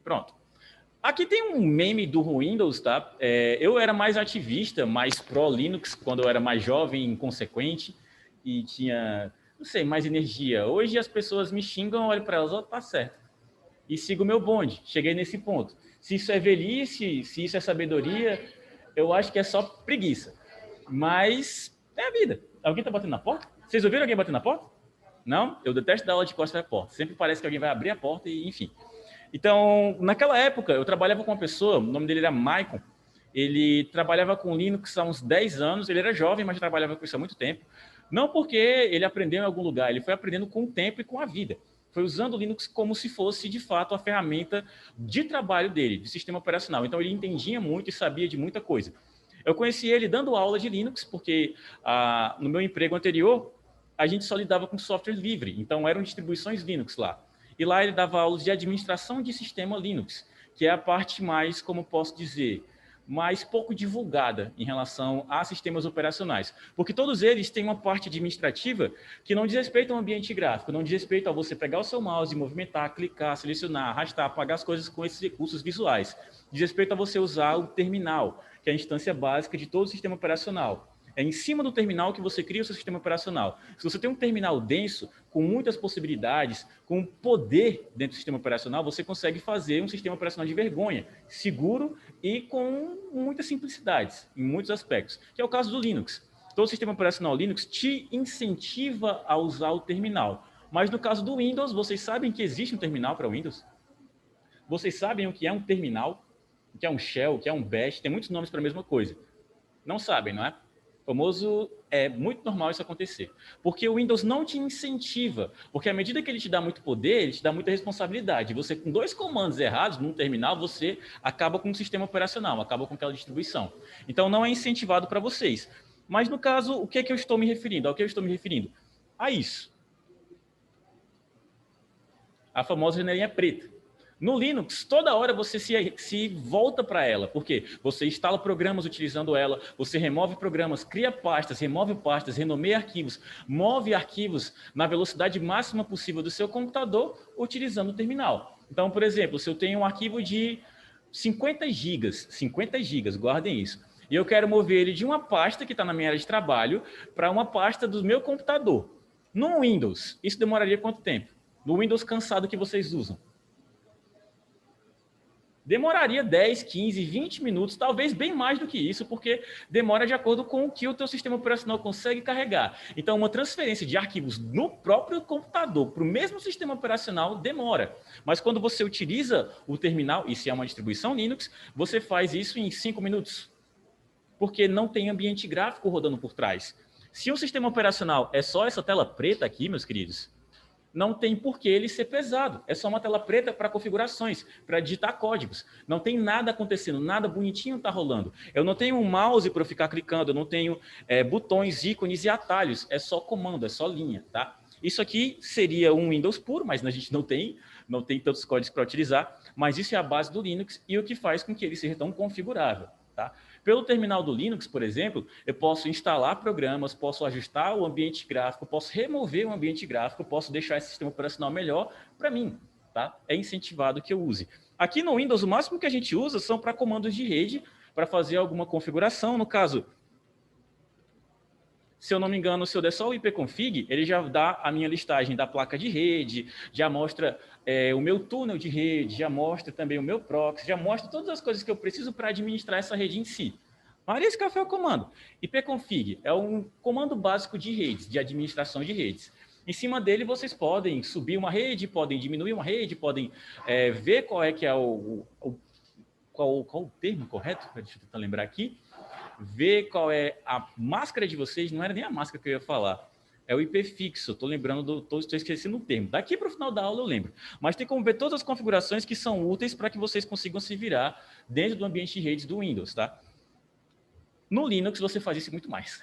Pronto. Aqui tem um meme do Windows, tá? Eu era mais ativista, mais pró-Linux, quando eu era mais jovem, inconsequente, e tinha, não sei, mais energia. Hoje as pessoas me xingam, eu olho para elas, tá certo. E sigo o meu bonde. Cheguei nesse ponto. Se isso é velhice, se isso é sabedoria, eu acho que é só preguiça. Mas é a vida. Alguém tá batendo na porta? Vocês ouviram alguém batendo na porta? Não? Eu detesto dar aula de costas na porta. Sempre parece que alguém vai abrir a porta e, enfim. Então, naquela época, eu trabalhava com uma pessoa, o nome dele era Maicon. Ele trabalhava com Linux há uns 10 anos. Ele era jovem, mas trabalhava com isso há muito tempo. Não porque ele aprendeu em algum lugar, ele foi aprendendo com o tempo e com a vida. Foi usando o Linux como se fosse, de fato, a ferramenta de trabalho dele, de sistema operacional. Então, ele entendia muito e sabia de muita coisa. Eu conheci ele dando aula de Linux, porque no meu emprego anterior, a gente só lidava com software livre, então eram distribuições Linux lá. E lá ele dava aulas de administração de sistema Linux, que é a parte mais, como posso dizer, mais pouco divulgada em relação a sistemas operacionais. Porque todos eles têm uma parte administrativa que não diz respeito ao ambiente gráfico, não diz respeito a você pegar o seu mouse, movimentar, clicar, selecionar, arrastar, apagar as coisas com esses recursos visuais. Diz respeito a você usar o terminal, que é a instância básica de todo o sistema operacional. É em cima do terminal que você cria o seu sistema operacional. Se você tem um terminal denso, com muitas possibilidades, com poder dentro do sistema operacional, você consegue fazer um sistema operacional de vergonha, seguro e com muitas simplicidades, em muitos aspectos, que é o caso do Linux. Todo sistema operacional Linux te incentiva a usar o terminal. Mas no caso do Windows, vocês sabem que existe um terminal para o Windows? Vocês sabem o que é um terminal? O que é um shell? O que é um bash? Tem muitos nomes para a mesma coisa. Não sabem, não é? Famoso, é muito normal isso acontecer. Porque o Windows não te incentiva. Porque à medida que ele te dá muito poder, ele te dá muita responsabilidade. Você, com 2 comandos errados num terminal, você acaba com o sistema operacional, acaba com aquela distribuição. Então, não é incentivado para vocês. Mas, no caso, o que é que eu estou me referindo? Ao que eu estou me referindo? A isso. A famosa janelinha preta. No Linux, toda hora você se volta para ela, porque você instala programas utilizando ela, você remove programas, cria pastas, remove pastas, renomeia arquivos, move arquivos na velocidade máxima possível do seu computador utilizando o terminal. Então, por exemplo, se eu tenho um arquivo de 50 gigas, guardem isso, e eu quero mover ele de uma pasta que está na minha área de trabalho para uma pasta do meu computador. No Windows, isso demoraria quanto tempo? No Windows cansado que vocês usam? Demoraria 10, 15, 20 minutos, talvez bem mais do que isso, porque demora de acordo com o que o teu sistema operacional consegue carregar. Então, uma transferência de arquivos no próprio computador para o mesmo sistema operacional demora. Mas quando você utiliza o terminal, e se é uma distribuição Linux, você faz isso em 5 minutos, porque não tem ambiente gráfico rodando por trás. Se o sistema operacional é só essa tela preta aqui, meus queridos, não tem por que ele ser pesado. É só uma tela preta para configurações, para digitar códigos. Não tem nada acontecendo, nada bonitinho está rolando. Eu não tenho um mouse para ficar clicando, eu não tenho botões, ícones e atalhos. É só comando, é só linha, tá? Isso aqui seria um Windows puro, mas a gente não tem tantos códigos para utilizar. Mas isso é a base do Linux e o que faz com que ele seja tão configurável, tá? Pelo terminal do Linux, por exemplo, eu posso instalar programas, posso ajustar o ambiente gráfico, posso remover o ambiente gráfico, posso deixar esse sistema operacional melhor para mim. Tá? É incentivado que eu use. Aqui no Windows, o máximo que a gente usa são para comandos de rede, para fazer alguma configuração. No caso, se eu não me engano, se eu der só o ipconfig, ele já dá a minha listagem da placa de rede, já mostra o meu túnel de rede, já mostra também o meu proxy, já mostra todas as coisas que eu preciso para administrar essa rede em si. Mas esse qual foi o comando? ipconfig é um comando básico de redes, de administração de redes. Em cima dele, vocês podem subir uma rede, podem diminuir uma rede, podem ver qual é que é qual o termo correto, deixa eu tentar lembrar aqui, ver qual é a máscara de vocês, não era nem a máscara que eu ia falar, é o IP fixo, estou lembrando, estou esquecendo o termo. Daqui para o final da aula eu lembro. Mas tem como ver todas as configurações que são úteis para que vocês consigam se virar dentro do ambiente de redes do Windows, tá? No Linux você faz isso muito mais.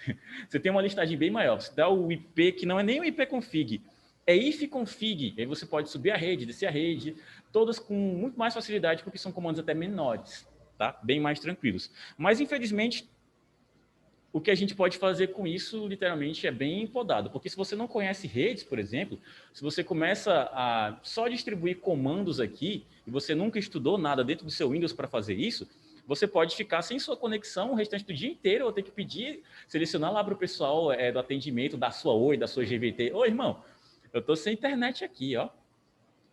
Você tem uma listagem bem maior, você dá o IP, que não é nem o ipconfig, é ifconfig, aí você pode subir a rede, descer a rede, todas com muito mais facilidade, porque são comandos até menores, tá? Bem mais tranquilos. Mas, infelizmente, o que a gente pode fazer com isso, literalmente, é bem podado. Porque se você não conhece redes, por exemplo, se você começa a só distribuir comandos aqui, e você nunca estudou nada dentro do seu Windows para fazer isso, você pode ficar sem sua conexão o restante do dia inteiro, ou ter que pedir, selecionar lá para o pessoal do atendimento da sua Oi, da sua GVT. Ô, irmão, eu tô sem internet aqui, ó.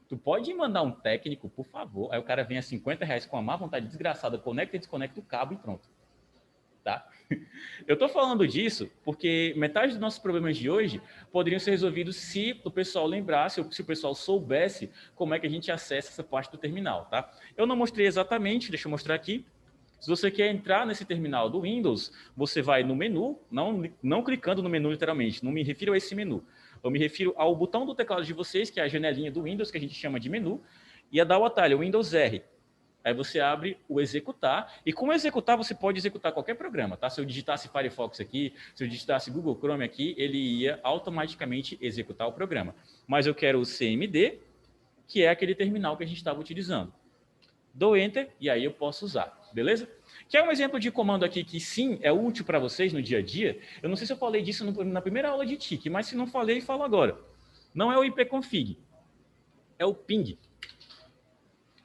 Tu pode mandar um técnico, por favor? Aí o cara vem a R$ 50 com a má vontade desgraçada, conecta e desconecta o cabo e pronto. Tá? Eu estou falando disso porque metade dos nossos problemas de hoje poderiam ser resolvidos se o pessoal lembrasse, ou se o pessoal soubesse como é que a gente acessa essa parte do terminal, tá? Eu não mostrei exatamente, deixa eu mostrar aqui. Se você quer entrar nesse terminal do Windows, você vai no menu, não clicando no menu literalmente, não me refiro a esse menu. Eu me refiro ao botão do teclado de vocês, que é a janelinha do Windows, que a gente chama de menu, e a dar o atalho, Windows R. Aí você abre o executar, e com o executar você pode executar qualquer programa, tá? Se eu digitasse Firefox aqui, se eu digitasse Google Chrome aqui, ele ia automaticamente executar o programa. Mas eu quero o CMD, que é aquele terminal que a gente estava utilizando. Dou Enter e aí eu posso usar, beleza? Que é um exemplo de comando aqui que sim, é útil para vocês no dia a dia. Eu não sei se eu falei disso na primeira aula de TIC, mas se não falei, falo agora. Não é o ipconfig, é o ping.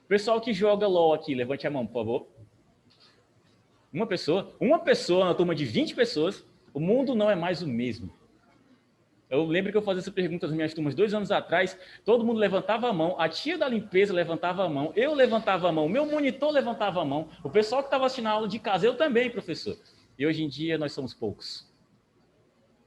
Pessoal que joga LOL aqui, levante a mão, por favor. Uma pessoa na turma de 20 pessoas, o mundo não é mais o mesmo. Eu lembro que eu fazia essa pergunta nas minhas turmas 2 anos atrás, todo mundo levantava a mão, a tia da limpeza levantava a mão, eu levantava a mão, meu monitor levantava a mão, o pessoal que estava assistindo a aula de casa, eu também, professor. E hoje em dia nós somos poucos.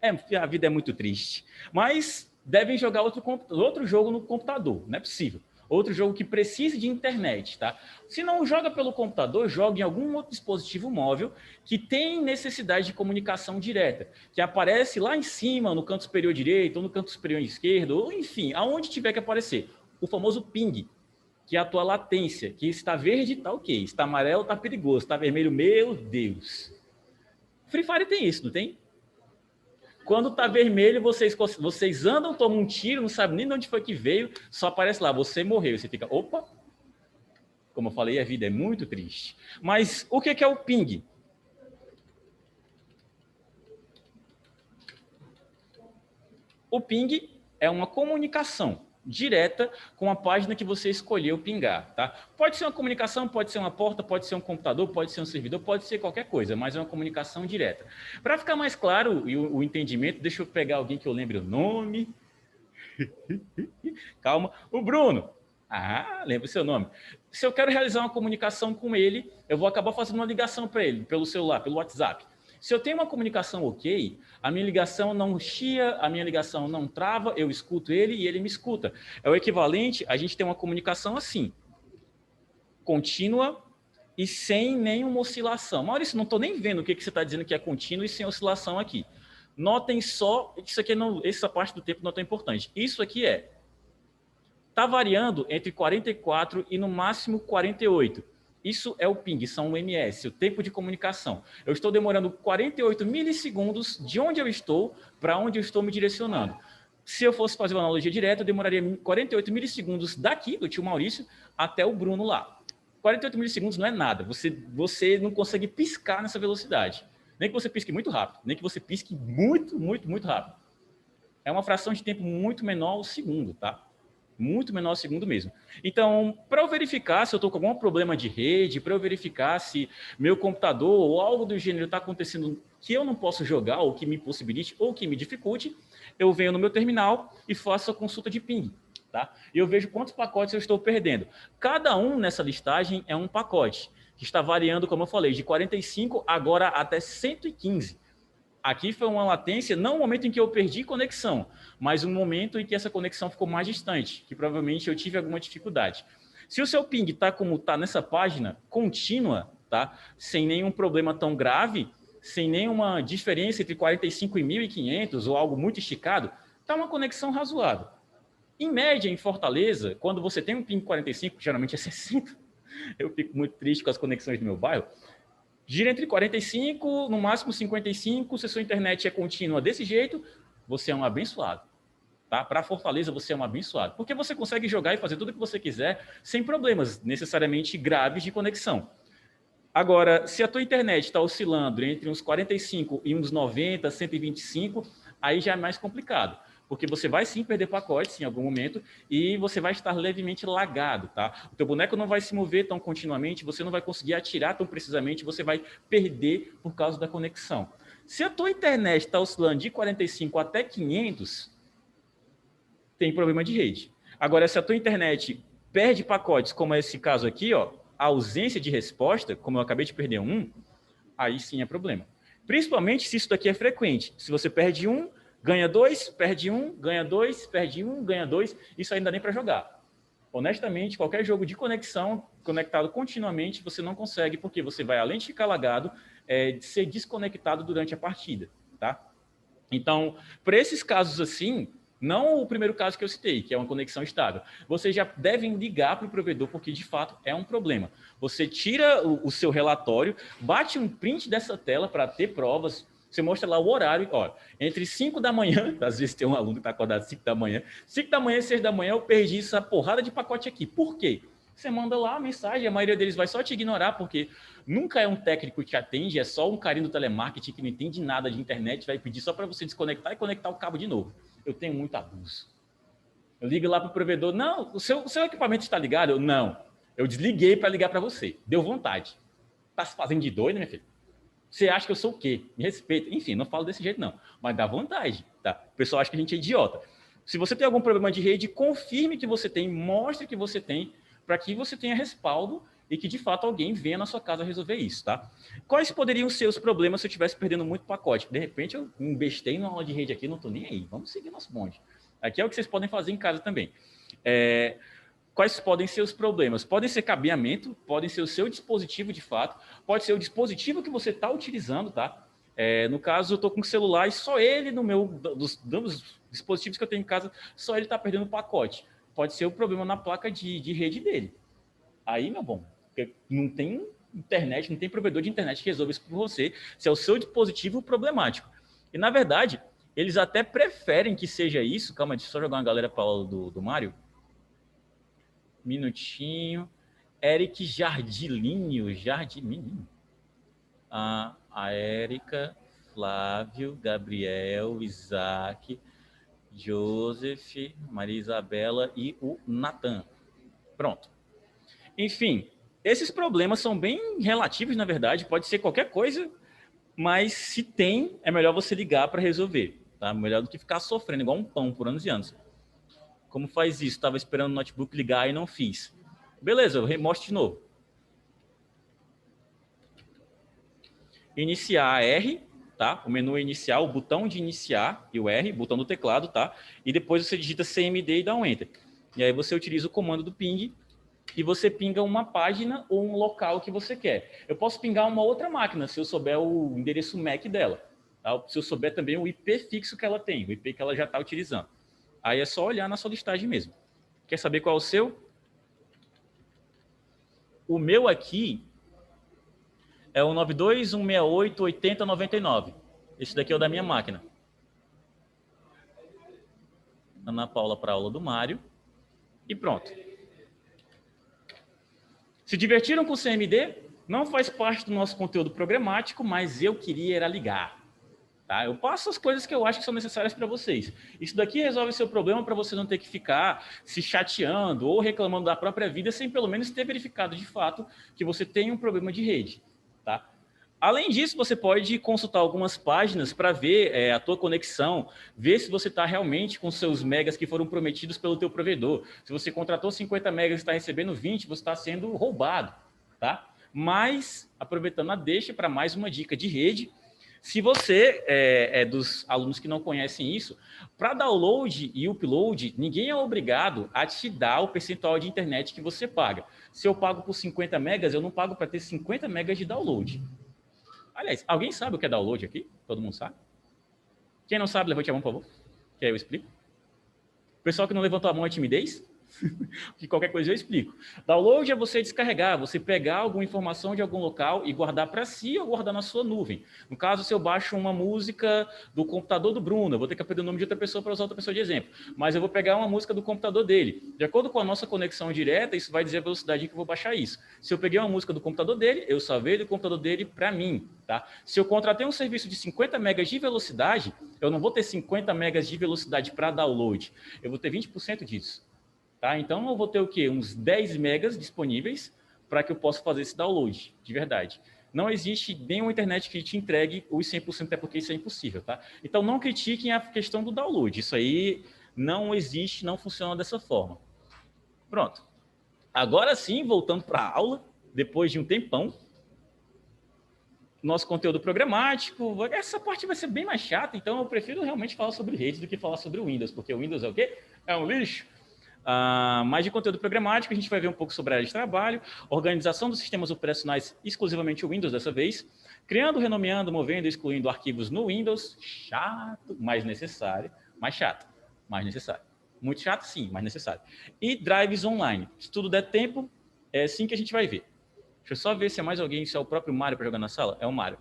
A vida é muito triste. Mas devem jogar outro jogo no computador, não é possível. Outro jogo que precise de internet, tá? Se não joga pelo computador, joga em algum outro dispositivo móvel que tem necessidade de comunicação direta, que aparece lá em cima, no canto superior direito, ou no canto superior esquerdo, ou enfim, aonde tiver que aparecer. O famoso ping, que é a tua latência, que está verde, tá ok, está amarelo, tá perigoso, está vermelho, meu Deus. Free Fire tem isso, não tem? Quando tá vermelho, vocês andam, tomam um tiro, não sabem nem de onde foi que veio, só aparece lá, você morreu. Você fica, opa! Como eu falei, a vida é muito triste. Mas o que é o ping? O ping é uma comunicação direta com a página que você escolheu pingar, tá? Pode ser uma comunicação, pode ser uma porta, pode ser um computador, pode ser um servidor, pode ser qualquer coisa, mas é uma comunicação direta. Para ficar mais claro o entendimento, deixa eu pegar alguém que eu lembre o nome. Calma. O Bruno. Ah, lembra o seu nome. Se eu quero realizar uma comunicação com ele, eu vou acabar fazendo uma ligação para ele, pelo celular, pelo WhatsApp. Se eu tenho uma comunicação ok, a minha ligação não chia, a minha ligação não trava, eu escuto ele e ele me escuta. É o equivalente a gente ter uma comunicação assim, contínua e sem nenhuma oscilação. Maurício, não estou nem vendo o que você está dizendo que é contínuo e sem oscilação aqui. Notem só, isso aqui não, essa parte do tempo não é tão importante. Isso aqui está variando entre 44 e no máximo 48. Isso é o ping, são o MS, o tempo de comunicação. Eu estou demorando 48 milissegundos de onde eu estou para onde eu estou me direcionando. Se eu fosse fazer uma analogia direta, eu demoraria 48 milissegundos daqui, do tio Maurício, até o Bruno lá. 48 milissegundos não é nada, você não consegue piscar nessa velocidade. Nem que você pisque muito rápido, nem que você pisque muito, muito, muito rápido. É uma fração de tempo muito menor ao segundo, tá? Muito menor ao segundo mesmo. Então, para eu verificar se eu estou com algum problema de rede, para eu verificar se meu computador ou algo do gênero está acontecendo que eu não posso jogar, ou que me possibilite, ou que me dificulte, eu venho no meu terminal e faço a consulta de ping. Tá? E eu vejo quantos pacotes eu estou perdendo. Cada um nessa listagem é um pacote, que está variando, como eu falei, de 45 agora até 115. Aqui foi uma latência, não o momento em que eu perdi conexão, mas um momento em que essa conexão ficou mais distante, que provavelmente eu tive alguma dificuldade. Se o seu ping está como está nessa página, contínua, tá? Sem nenhum problema tão grave, sem nenhuma diferença entre 45 e 1.500 ou algo muito esticado, está uma conexão razoável. Em média, em Fortaleza, quando você tem um ping 45, que geralmente é 60, eu fico muito triste com as conexões do meu bairro, gira entre 45, no máximo 55. Se a sua internet é contínua desse jeito, você é um abençoado. Tá? Para Fortaleza, você é um abençoado. Porque você consegue jogar e fazer tudo o que você quiser sem problemas necessariamente graves de conexão. Agora, se a tua internet está oscilando entre uns 45 e uns 90, 125, aí já é mais complicado, porque você vai sim perder pacotes em algum momento e você vai estar levemente lagado, tá? O teu boneco não vai se mover tão continuamente, você não vai conseguir atirar tão precisamente, você vai perder por causa da conexão. Se a tua internet está oscilando de 45 até 500, tem problema de rede. Agora, se a tua internet perde pacotes, como é esse caso aqui, ó, a ausência de resposta, como eu acabei de perder um, aí sim é problema. Principalmente se isso daqui é frequente. Se você perde um, ganha dois, perde um, ganha dois, perde um, ganha dois, isso ainda nem para jogar. Honestamente, qualquer jogo de conexão, conectado continuamente, você não consegue, porque você vai, além de ficar lagado, ser desconectado durante a partida, tá? Então, para esses casos assim, não o primeiro caso que eu citei, que é uma conexão estável, vocês já devem ligar para o provedor, porque de fato é um problema. Você tira o seu relatório, bate um print dessa tela para ter provas, você mostra lá o horário, ó, entre 5 da manhã, às vezes tem um aluno que está acordado às 5 da manhã, 5 da manhã e 6 da manhã eu perdi essa porrada de pacote aqui. Por quê? Você manda lá a mensagem, a maioria deles vai só te ignorar, porque nunca é um técnico que te atende, é só um carinho do telemarketing que não entende nada de internet, vai pedir só para você desconectar e conectar o cabo de novo. Eu tenho muito abuso. Eu ligo lá para o provedor, não, o seu equipamento está ligado? Não, eu desliguei para ligar para você, deu vontade. Tá se fazendo de doido, minha filha? Você acha que eu sou o quê? Me respeita. Enfim, não falo desse jeito não, mas dá vontade, tá? O pessoal acha que a gente é idiota. Se você tem algum problema de rede, confirme que você tem, mostre que você tem, para que você tenha respaldo e que de fato alguém venha na sua casa resolver isso, tá? Quais poderiam ser os problemas se eu estivesse perdendo muito pacote? De repente eu embestei numa aula de rede aqui, não estou nem aí. Vamos seguir nosso bonde. Aqui é o que vocês podem fazer em casa também. Quais podem ser os problemas? Podem ser cabeamento, podem ser o seu dispositivo de fato, pode ser o dispositivo que você está utilizando, tá? No caso, eu estou com o celular e só ele no meu, dos dispositivos que eu tenho em casa, só ele está perdendo pacote. Pode ser o problema na placa de rede dele. Aí, meu bom, porque não tem internet, não tem provedor de internet que resolva isso por você, se é o seu dispositivo problemático. E, na verdade, eles até preferem que seja isso. Calma, deixa eu só jogar uma galera para a aula do Mário. Minutinho. Eric Jardilinho. A Érica, Flávio, Gabriel, Isaac, Joseph, Maria Isabela e o Natan. Pronto. Enfim, esses problemas são bem relativos, na verdade. Pode ser qualquer coisa, mas se tem, é melhor você ligar para resolver. Tá? Melhor do que ficar sofrendo igual um pão por anos e anos. Como faz isso? Estava esperando o notebook ligar e não fiz. Beleza, eu mostro de novo. Iniciar R, tá? O menu inicial, o botão de iniciar e o R, botão do teclado, tá? E depois você digita CMD e dá um Enter. E aí você utiliza o comando do ping e você pinga uma página ou um local que você quer. Eu posso pingar uma outra máquina, se eu souber o endereço MAC dela. Tá? Se eu souber também o IP fixo que ela tem, o IP que ela já está utilizando. Aí é só olhar na sua listagem mesmo. Quer saber qual é o seu? O meu aqui é o 92.168.80.99. Esse daqui é o da minha máquina. Ana Paula para a aula do Mário. E pronto. Se divertiram com o CMD? Não faz parte do nosso conteúdo programático, mas eu queria era ligar. Tá? Eu passo as coisas que eu acho que são necessárias para vocês. Isso daqui resolve seu problema para você não ter que ficar se chateando ou reclamando da própria vida sem pelo menos ter verificado de fato que você tem um problema de rede. Tá? Além disso, você pode consultar algumas páginas para ver a tua conexão, ver se você está realmente com seus megas que foram prometidos pelo teu provedor. Se você contratou 50 megas e está recebendo 20, você está sendo roubado. Tá? Mas, aproveitando a deixa para mais uma dica de rede, se você é dos alunos que não conhecem isso, para download e upload, ninguém é obrigado a te dar o percentual de internet que você paga. Se eu pago por 50 megas, eu não pago para ter 50 megas de download. Aliás, alguém sabe o que é download aqui? Todo mundo sabe? Quem não sabe, levante a mão, por favor. Que aí eu explico. O pessoal que não levantou a mão é timidez? que qualquer coisa eu explico. Download é você descarregar, você pegar alguma informação de algum local e guardar para si ou guardar na sua nuvem. No caso, se eu baixo uma música do computador do Bruno, eu vou ter que aprender o nome de outra pessoa para usar outra pessoa de exemplo, mas eu vou pegar uma música do computador dele. De acordo com a nossa conexão direta, isso vai dizer a velocidade em que eu vou baixar isso. Se eu peguei uma música do computador dele, eu salvei do computador dele para mim. Tá? Se eu contratei um serviço de 50 megas de velocidade, eu não vou ter 50 megas de velocidade para download, eu vou ter 20% disso. Tá? Então, eu vou ter o quê? Uns 10 megas disponíveis para que eu possa fazer esse download, de verdade. Não existe nenhuma internet que te entregue os 100%, até porque isso é impossível. Tá? Então, não critiquem a questão do download. Isso aí não existe, não funciona dessa forma. Pronto. Agora sim, voltando para a aula, depois de um tempão, nosso conteúdo programático, essa parte vai ser bem mais chata, então eu prefiro realmente falar sobre redes do que falar sobre o Windows, porque o Windows é o quê? É um lixo. Mais de conteúdo programático, a gente vai ver um pouco sobre a área de trabalho, organização dos sistemas operacionais, exclusivamente o Windows dessa vez, criando, renomeando, movendo e excluindo arquivos no Windows, chato, mas necessário, mais chato, mais necessário. Muito chato, sim, mas necessário. E drives online. Se tudo der tempo, é assim que a gente vai ver. Deixa eu só ver se é mais alguém, se é o próprio Mário para jogar na sala. É o Mário.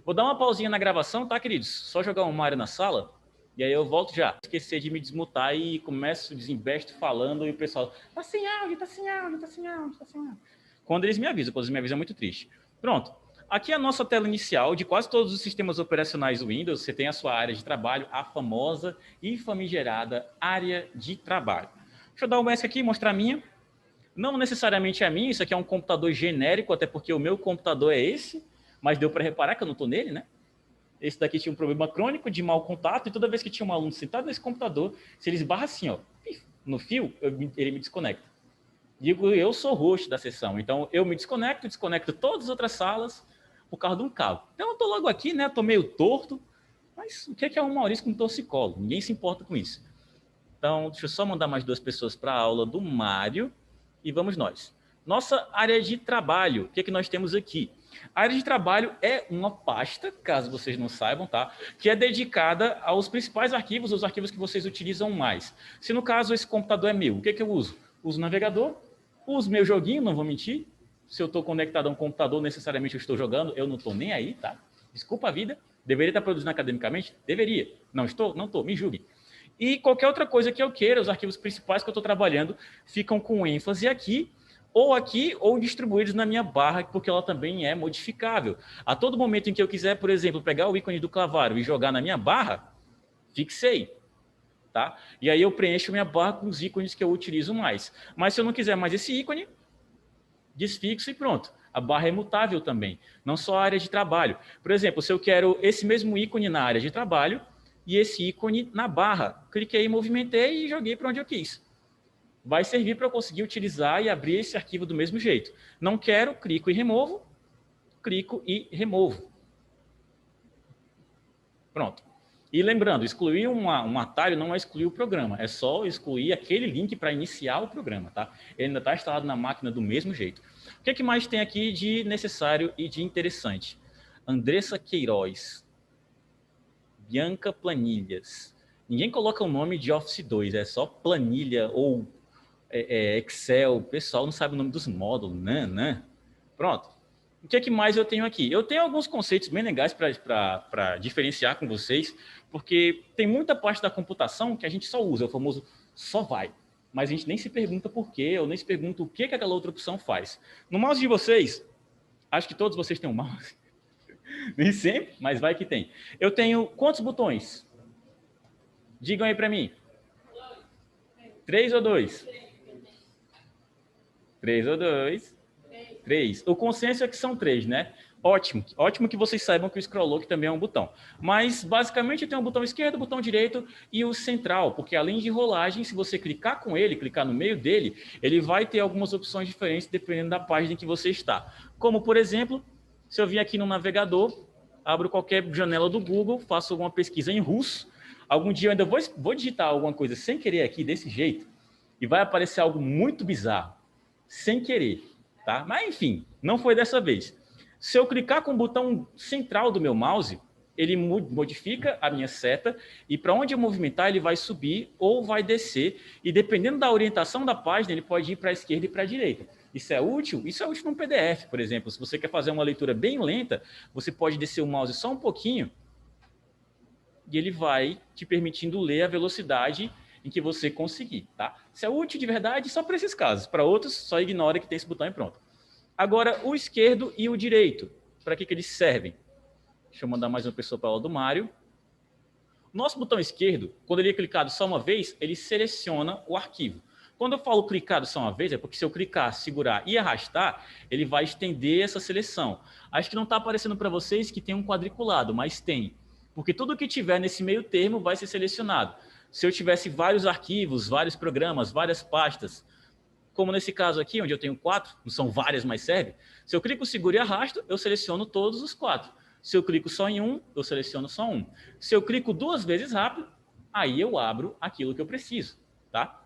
Vou dar uma pausinha na gravação, tá, queridos? Só jogar um Mário na sala. E aí eu volto já. Esquecer de me desmutar e começo, desinvesto falando e o pessoal, tá sem áudio, tá sem áudio, tá sem áudio, tá sem áudio. Quando eles me avisam é muito triste. Pronto. Aqui é a nossa tela inicial de quase todos os sistemas operacionais do Windows. Você tem a sua área de trabalho, a famosa e famigerada área de trabalho. Deixa eu dar um ESC aqui e mostrar a minha. Não necessariamente é a minha, isso aqui é um computador genérico, até porque o meu computador é esse, mas deu para reparar que eu não estou nele, né? Esse daqui tinha um problema crônico de mau contato, e toda vez que tinha um aluno sentado nesse computador, se ele esbarra assim, ó, no fio, ele me desconecta. Digo, eu sou host da sessão, então eu me desconecto todas as outras salas por causa de um cabo. Então eu estou logo aqui, né? Estou meio torto, mas o que é um Maurício com torcicolo? Ninguém se importa com isso. Então, deixa eu só mandar mais 2 pessoas para a aula do Mário e vamos nós. Nossa área de trabalho, o que é que nós temos aqui? A área de trabalho é uma pasta, caso vocês não saibam, tá? Que é dedicada aos principais arquivos, os arquivos que vocês utilizam mais. Se no caso esse computador é meu, o que é que eu uso? Uso o navegador, uso meu joguinho, não vou mentir. Se eu estou conectado a um computador, necessariamente eu estou jogando, eu não estou nem aí, tá? Desculpa a vida. Deveria estar produzindo academicamente? Deveria. Não estou? Não estou, me julgue. E qualquer outra coisa que eu queira, os arquivos principais que eu estou trabalhando ficam com ênfase aqui, ou distribuídos na minha barra, porque ela também é modificável. A todo momento em que eu quiser, por exemplo, pegar o ícone do clavário e jogar na minha barra, fixei. Tá? E aí eu preencho minha barra com os ícones que eu utilizo mais. Mas se eu não quiser mais esse ícone, desfixo e pronto. A barra é mutável também, não só a área de trabalho. Por exemplo, se eu quero esse mesmo ícone na área de trabalho e esse ícone na barra, cliquei, movimentei e joguei para onde eu quis. Vai servir para eu conseguir utilizar e abrir esse arquivo do mesmo jeito. Não quero, clico e removo. Pronto. E lembrando, excluir um atalho não é excluir o programa, é só excluir aquele link para iniciar o programa, tá? Ele ainda está instalado na máquina do mesmo jeito. O que mais tem aqui de necessário e de interessante? Andressa Queiroz. Bianca Planilhas. Ninguém coloca o nome de Office 2, é só planilha ou Excel. O pessoal não sabe o nome dos módulos, né? Pronto. O que mais eu tenho aqui? Eu tenho alguns conceitos bem legais para diferenciar com vocês, porque tem muita parte da computação que a gente só usa, o famoso só vai. Mas a gente nem se pergunta por quê, ou nem se pergunta o que aquela outra opção faz. No mouse de vocês, acho que todos vocês têm um mouse. Nem sempre, mas vai que tem. Eu tenho quantos botões? Digam aí para mim. 3 ou 2? 3 ou 2? 3. O consenso é que são 3, né? Ótimo. Ótimo que vocês saibam que o Scroll Lock também é um botão. Mas, basicamente, tem o botão esquerdo, o botão direito e o central, porque além de rolagem, se você clicar com ele, clicar no meio dele, ele vai ter algumas opções diferentes dependendo da página em que você está. Como, por exemplo, se eu vim aqui no navegador, abro qualquer janela do Google, faço alguma pesquisa em russo, algum dia eu ainda vou digitar alguma coisa sem querer aqui desse jeito, e vai aparecer algo muito bizarro, sem querer, tá? Mas, enfim, não foi dessa vez. Se eu clicar com o botão central do meu mouse, ele modifica a minha seta e para onde eu movimentar ele vai subir ou vai descer e dependendo da orientação da página ele pode ir para a esquerda e para a direita. Isso é útil? Isso é útil num PDF, por exemplo. Se você quer fazer uma leitura bem lenta, você pode descer o mouse só um pouquinho e ele vai te permitindo ler a velocidade em que você conseguir, tá? Isso é útil de verdade só para esses casos. Para outros, só ignora que tem esse botão e pronto. Agora, o esquerdo e o direito. Para que eles servem? Deixa eu mandar mais uma pessoa para a aula do Mário. Nosso botão esquerdo, quando ele é clicado só uma vez, ele seleciona o arquivo. Quando eu falo clicado só uma vez, é porque se eu clicar, segurar e arrastar, ele vai estender essa seleção. Acho que não está aparecendo para vocês que tem um quadriculado, mas tem. Porque tudo que tiver nesse meio termo vai ser selecionado. Se eu tivesse vários arquivos, vários programas, várias pastas, como nesse caso aqui, onde eu tenho 4, não são várias, mas serve. Se eu clico, seguro e arrasto, eu seleciono todos os 4. Se eu clico só em um, eu seleciono só um. Se eu clico 2 vezes rápido, aí eu abro aquilo que eu preciso, tá?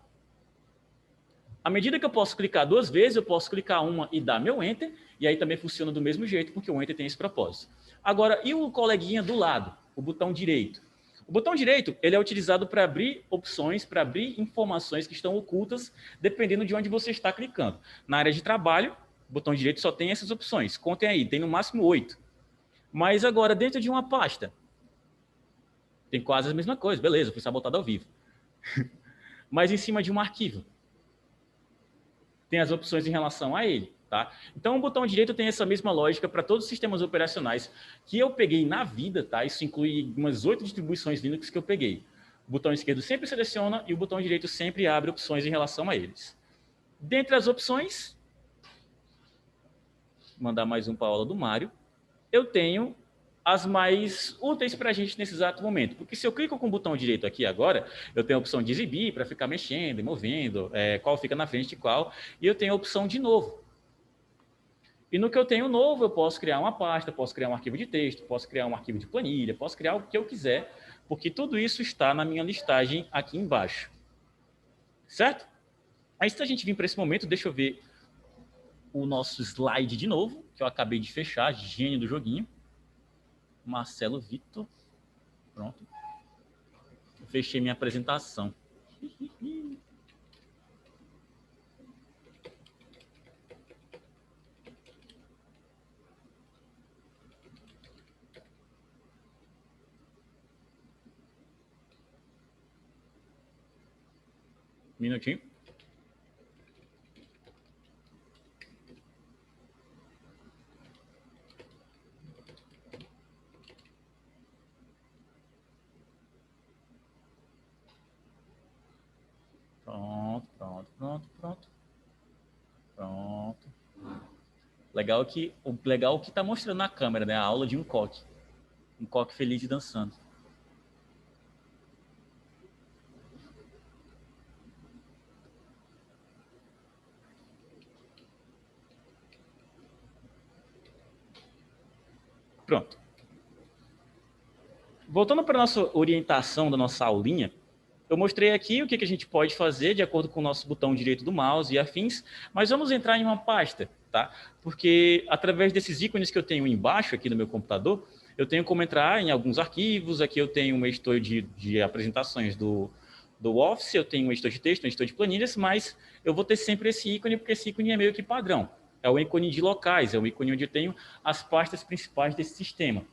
À medida que eu posso clicar 2 vezes, eu posso clicar uma e dar meu Enter, e aí também funciona do mesmo jeito, porque o Enter tem esse propósito. Agora, e o coleguinha do lado, o botão direito? O botão direito ele é utilizado para abrir opções, para abrir informações que estão ocultas, dependendo de onde você está clicando. Na área de trabalho, o botão direito só tem essas opções. Contem aí, tem no máximo 8. Mas agora, dentro de uma pasta, tem quase a mesma coisa. Beleza, fui sabotado ao vivo. Mas em cima de um arquivo, tem as opções em relação a ele. Tá? Então, o botão direito tem essa mesma lógica para todos os sistemas operacionais que eu peguei na vida. Tá? Isso inclui umas 8 distribuições Linux que eu peguei. O botão esquerdo sempre seleciona e o botão direito sempre abre opções em relação a eles. Dentre as opções, vou mandar mais um para a aula do Mário, eu tenho as mais úteis para a gente nesse exato momento. Porque se eu clico com o botão direito aqui agora, eu tenho a opção de exibir para ficar mexendo e movendo, qual fica na frente de qual, e eu tenho a opção de novo. E no que eu tenho novo, eu posso criar uma pasta, posso criar um arquivo de texto, posso criar um arquivo de planilha, posso criar o que eu quiser, porque tudo isso está na minha listagem aqui embaixo. Certo? Aí, se a gente vir para esse momento, deixa eu ver o nosso slide de novo, que eu acabei de fechar, gênio do joguinho. Marcelo Vitor. Pronto. Eu fechei minha apresentação. Minutinho. Pronto. Legal que tá mostrando na câmera, né? A aula de um coque. Um coque feliz e dançando. Pronto. Voltando para a nossa orientação da nossa aulinha, eu mostrei aqui o que a gente pode fazer de acordo com o nosso botão direito do mouse e afins, mas vamos entrar em uma pasta, tá? Porque através desses ícones que eu tenho embaixo aqui no meu computador, eu tenho como entrar em alguns arquivos. Aqui eu tenho um editor de apresentações do Office, eu tenho um editor de texto, um editor de planilhas, mas eu vou ter sempre esse ícone, porque esse ícone é meio que padrão. É o ícone de locais, é o ícone onde eu tenho as pastas principais desse sistema.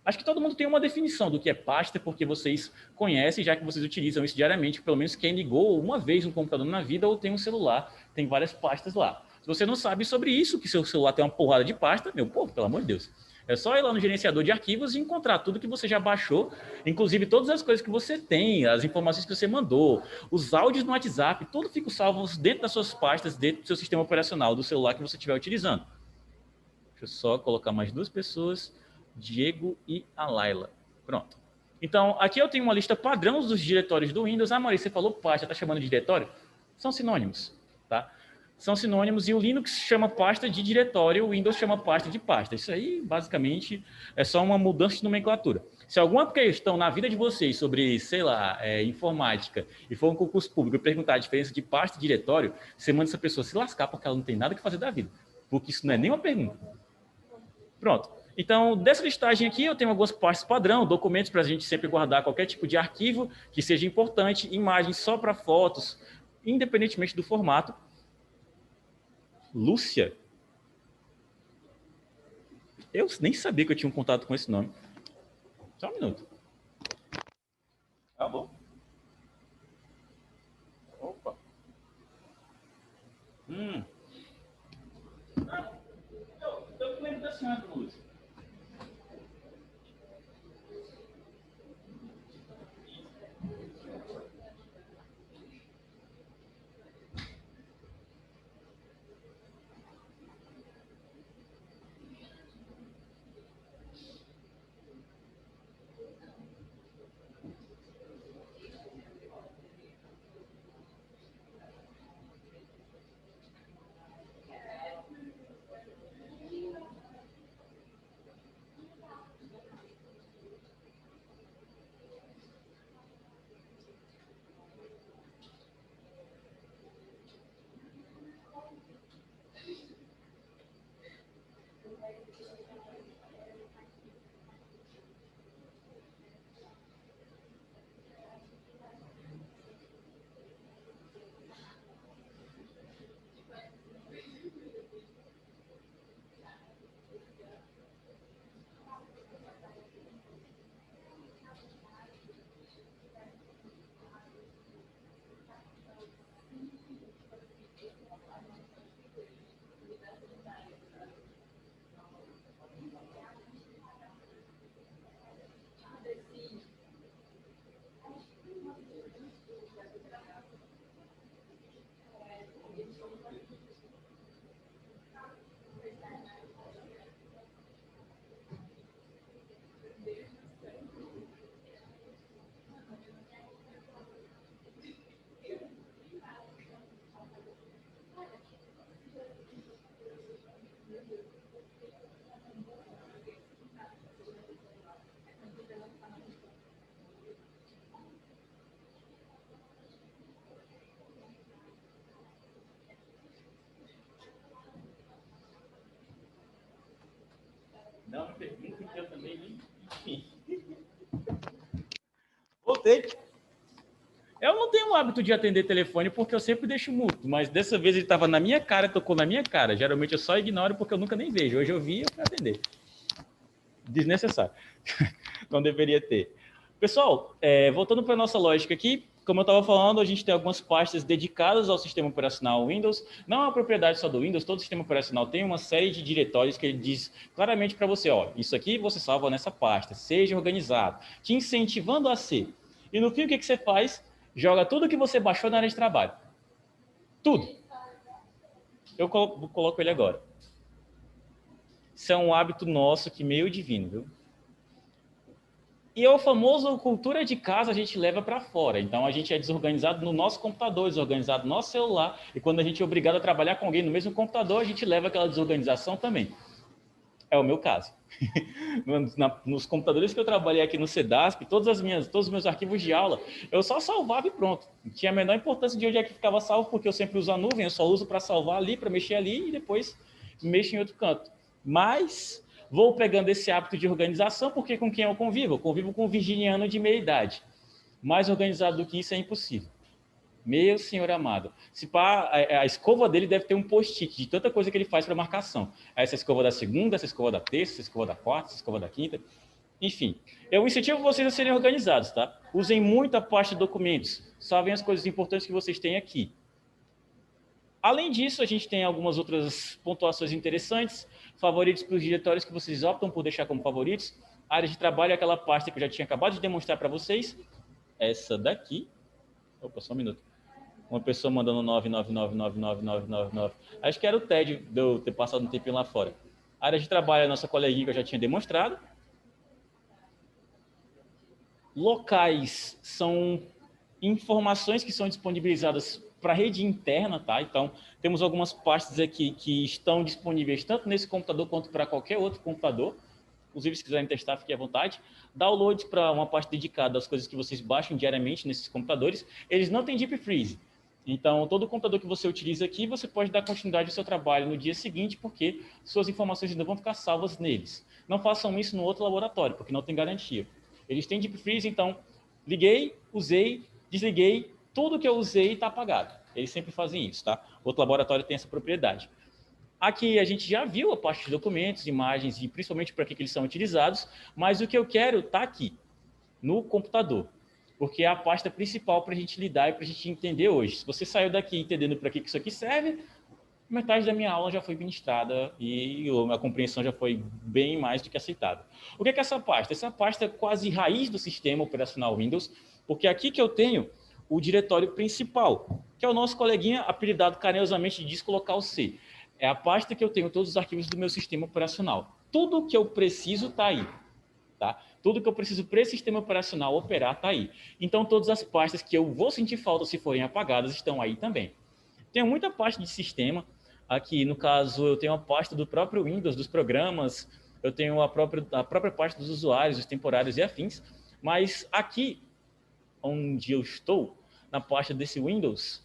Acho que todo mundo tem uma definição do que é pasta, porque vocês conhecem, já que vocês utilizam isso diariamente. Pelo menos quem ligou uma vez um computador na vida ou tem um celular, tem várias pastas lá. Se você não sabe sobre isso, que seu celular tem uma porrada de pasta, meu povo, pelo amor de Deus. É só ir lá no gerenciador de arquivos e encontrar tudo que você já baixou, inclusive todas as coisas que você tem, as informações que você mandou, os áudios no WhatsApp, tudo fica salvo dentro das suas pastas, dentro do seu sistema operacional, do celular que você estiver utilizando. Deixa eu só colocar mais 2 pessoas. Diego e a Laila. Pronto. Então, aqui eu tenho uma lista padrão dos diretórios do Windows. Ah, Maurício, você falou pasta, está chamando de diretório? São sinônimos, tá? São sinônimos e o Linux chama pasta de diretório, o Windows chama pasta de pasta. Isso aí, basicamente, é só uma mudança de nomenclatura. Se alguma questão na vida de vocês sobre, sei lá, informática, e for um concurso público e perguntar a diferença de pasta e diretório, você manda essa pessoa se lascar porque ela não tem nada que fazer da vida. Porque isso não é nem uma pergunta. Pronto. Então, dessa listagem aqui, eu tenho algumas pastas padrão, documentos para a gente sempre guardar qualquer tipo de arquivo que seja importante, imagens só para fotos, independentemente do formato. Lúcia? Eu nem sabia que eu tinha um contato com esse nome. Só um minuto. Tá bom. Opa. Eu lembro da senhora, Lúcia. Não me pergunte que eu também nem. Enfim. Voltei. Eu não tenho o hábito de atender telefone porque eu sempre deixo mudo, mas dessa vez ele estava na minha cara, tocou na minha cara. Geralmente eu só ignoro porque eu nunca nem vejo. Hoje eu vi e eu fui atender. Desnecessário. Não deveria ter. Pessoal, voltando para a nossa lógica aqui, como eu estava falando, a gente tem algumas pastas dedicadas ao sistema operacional Windows. Não é uma propriedade só do Windows, todo sistema operacional tem uma série de diretórios que ele diz claramente para você, ó, isso aqui você salva nessa pasta, seja organizado, te incentivando a ser. E no fim, o que você faz? Joga tudo que você baixou na área de trabalho. Tudo. Eu coloco ele agora. Isso é um hábito nosso que meio divino, viu? E é o famoso cultura de casa a gente leva para fora. Então a gente é desorganizado no nosso computador, desorganizado no nosso celular. E quando a gente é obrigado a trabalhar com alguém no mesmo computador, a gente leva aquela desorganização também. É o meu caso. Nos computadores que eu trabalhei aqui no CEDASP, todos os meus arquivos de aula, eu só salvava e pronto. Não tinha a menor importância de onde é que ficava salvo, porque eu sempre uso a nuvem, eu só uso para salvar ali, para mexer ali e depois mexo em outro canto. Mas vou pegando esse hábito de organização, porque com quem eu convivo? Eu convivo com um virginiano de meia idade. Mais organizado do que isso é impossível. Meu senhor amado. Se pá, a escova dele deve ter um post-it de tanta coisa que ele faz para marcação. Essa escova da segunda, essa escova da terça, essa escova da quarta, essa escova da quinta. Enfim, eu incentivo vocês a serem organizados, tá? Usem muita pasta de documentos. Salvem as coisas importantes que vocês têm aqui. Além disso, a gente tem algumas outras pontuações interessantes. Favoritos para os diretórios que vocês optam por deixar como favoritos. A área de trabalho é aquela pasta que eu já tinha acabado de demonstrar para vocês. Essa daqui. Opa, só um minuto. Uma pessoa mandando 999999999. Acho que era o TED de eu ter passado um tempinho lá fora. A área de trabalho é a nossa coleguinha que eu já tinha demonstrado. Locais são informações que são disponibilizadas para a rede interna, tá? Então, temos algumas pastas aqui que estão disponíveis tanto nesse computador quanto para qualquer outro computador. Inclusive, se quiserem testar, fiquem à vontade. Downloads para uma parte dedicada às coisas que vocês baixam diariamente nesses computadores. Eles não têm deep freeze. Então, todo computador que você utiliza aqui, você pode dar continuidade ao seu trabalho no dia seguinte, porque suas informações ainda vão ficar salvas neles. Não façam isso no outro laboratório, porque não tem garantia. Eles têm deep freeze, então, liguei, usei, desliguei, tudo que eu usei está apagado. Eles sempre fazem isso, tá? Outro laboratório tem essa propriedade. Aqui a gente já viu a parte de documentos, imagens e principalmente para que eles são utilizados, mas o que eu quero está aqui, no computador, porque é a pasta principal para a gente lidar e para a gente entender hoje. Se você saiu daqui entendendo para que isso aqui serve, metade da minha aula já foi ministrada e a minha compreensão já foi bem mais do que aceitável. O que é essa pasta? Essa pasta é quase raiz do sistema operacional Windows, porque é aqui que eu tenho o diretório principal, que é o nosso coleguinha apelidado carinhosamente de disco local C. É a pasta que eu tenho todos os arquivos do meu sistema operacional. Tudo que eu preciso está aí. Tá? Tudo que eu preciso para esse sistema operacional operar está aí. Então, todas as pastas que eu vou sentir falta se forem apagadas estão aí também. Tenho muita pasta de sistema. Aqui, no caso, eu tenho a pasta do próprio Windows, dos programas, eu tenho a própria pasta dos usuários, os temporários e afins. Mas aqui, onde eu estou, na pasta desse Windows,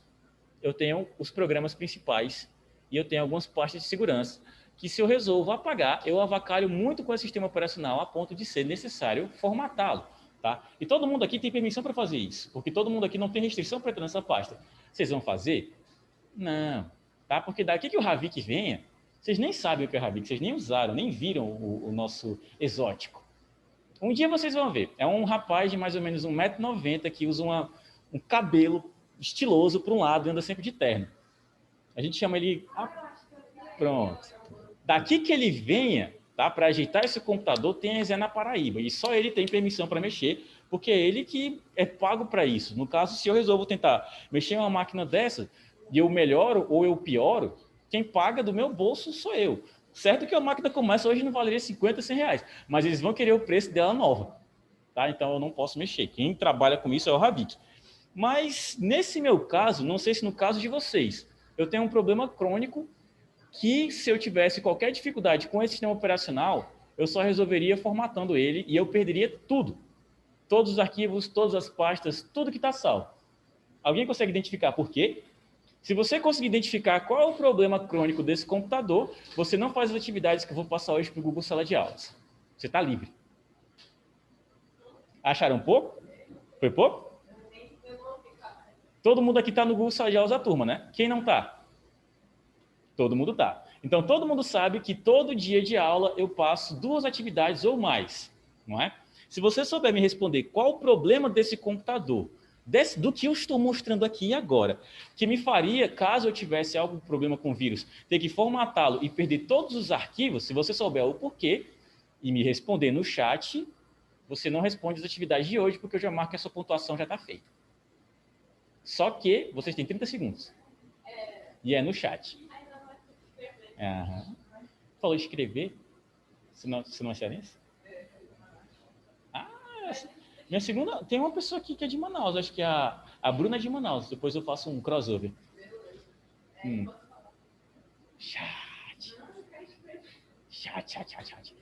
eu tenho os programas principais e eu tenho algumas pastas de segurança que, se eu resolvo apagar, eu avacalho muito com o sistema operacional a ponto de ser necessário formatá-lo. Tá? E todo mundo aqui tem permissão para fazer isso, porque todo mundo aqui não tem restrição para entrar nessa pasta. Vocês vão fazer? Não. Tá? Porque daqui que o Havik venha, vocês nem sabem o que é o Havik, vocês nem usaram, nem viram o nosso exótico. Um dia vocês vão ver. É um rapaz de mais ou menos 1,90 m que usa um cabelo estiloso para um lado e anda sempre de terno. A gente chama ele... Pronto. Daqui que ele venha, tá, para ajeitar esse computador, tem a Zé na Paraíba. E só ele tem permissão para mexer, porque é ele que é pago para isso. No caso, se eu resolvo tentar mexer em uma máquina dessa, e eu melhoro ou eu pioro, quem paga do meu bolso sou eu. Certo que a máquina começa hoje não valeria 50, 100 reais, mas eles vão querer o preço dela nova. Tá? Então eu não posso mexer. Quem trabalha com isso é o Havik. Mas nesse meu caso, não sei se no caso de vocês, eu tenho um problema crônico que, se eu tivesse qualquer dificuldade com esse sistema operacional, eu só resolveria formatando ele e eu perderia tudo. Todos os arquivos, todas as pastas, tudo que está salvo. Alguém consegue identificar por quê? Se você conseguir identificar qual é o problema crônico desse computador, você não faz as atividades que eu vou passar hoje para o Google Sala de Aulas. Você está livre. Acharam pouco? Foi pouco? Todo mundo aqui está no Google Sala de Aulas da turma, né? Quem não está? Todo mundo está. Então, todo mundo sabe que todo dia de aula eu passo 2 atividades ou mais, não é? Se você souber me responder qual o problema desse computador, do que eu estou mostrando aqui agora, que me faria, caso eu tivesse algum problema com o vírus, ter que formatá-lo e perder todos os arquivos, se você souber o porquê e me responder no chat, você não responde as atividades de hoje, porque eu já marco que a sua pontuação já está feita. Só que vocês têm 30 segundos. E é no chat. Aham. Falou escrever? Você não é cearense? Ah, minha segunda... Tem uma pessoa aqui que é de Manaus, acho que é a Bruna é de Manaus. Depois eu faço um crossover. Chat. Chat.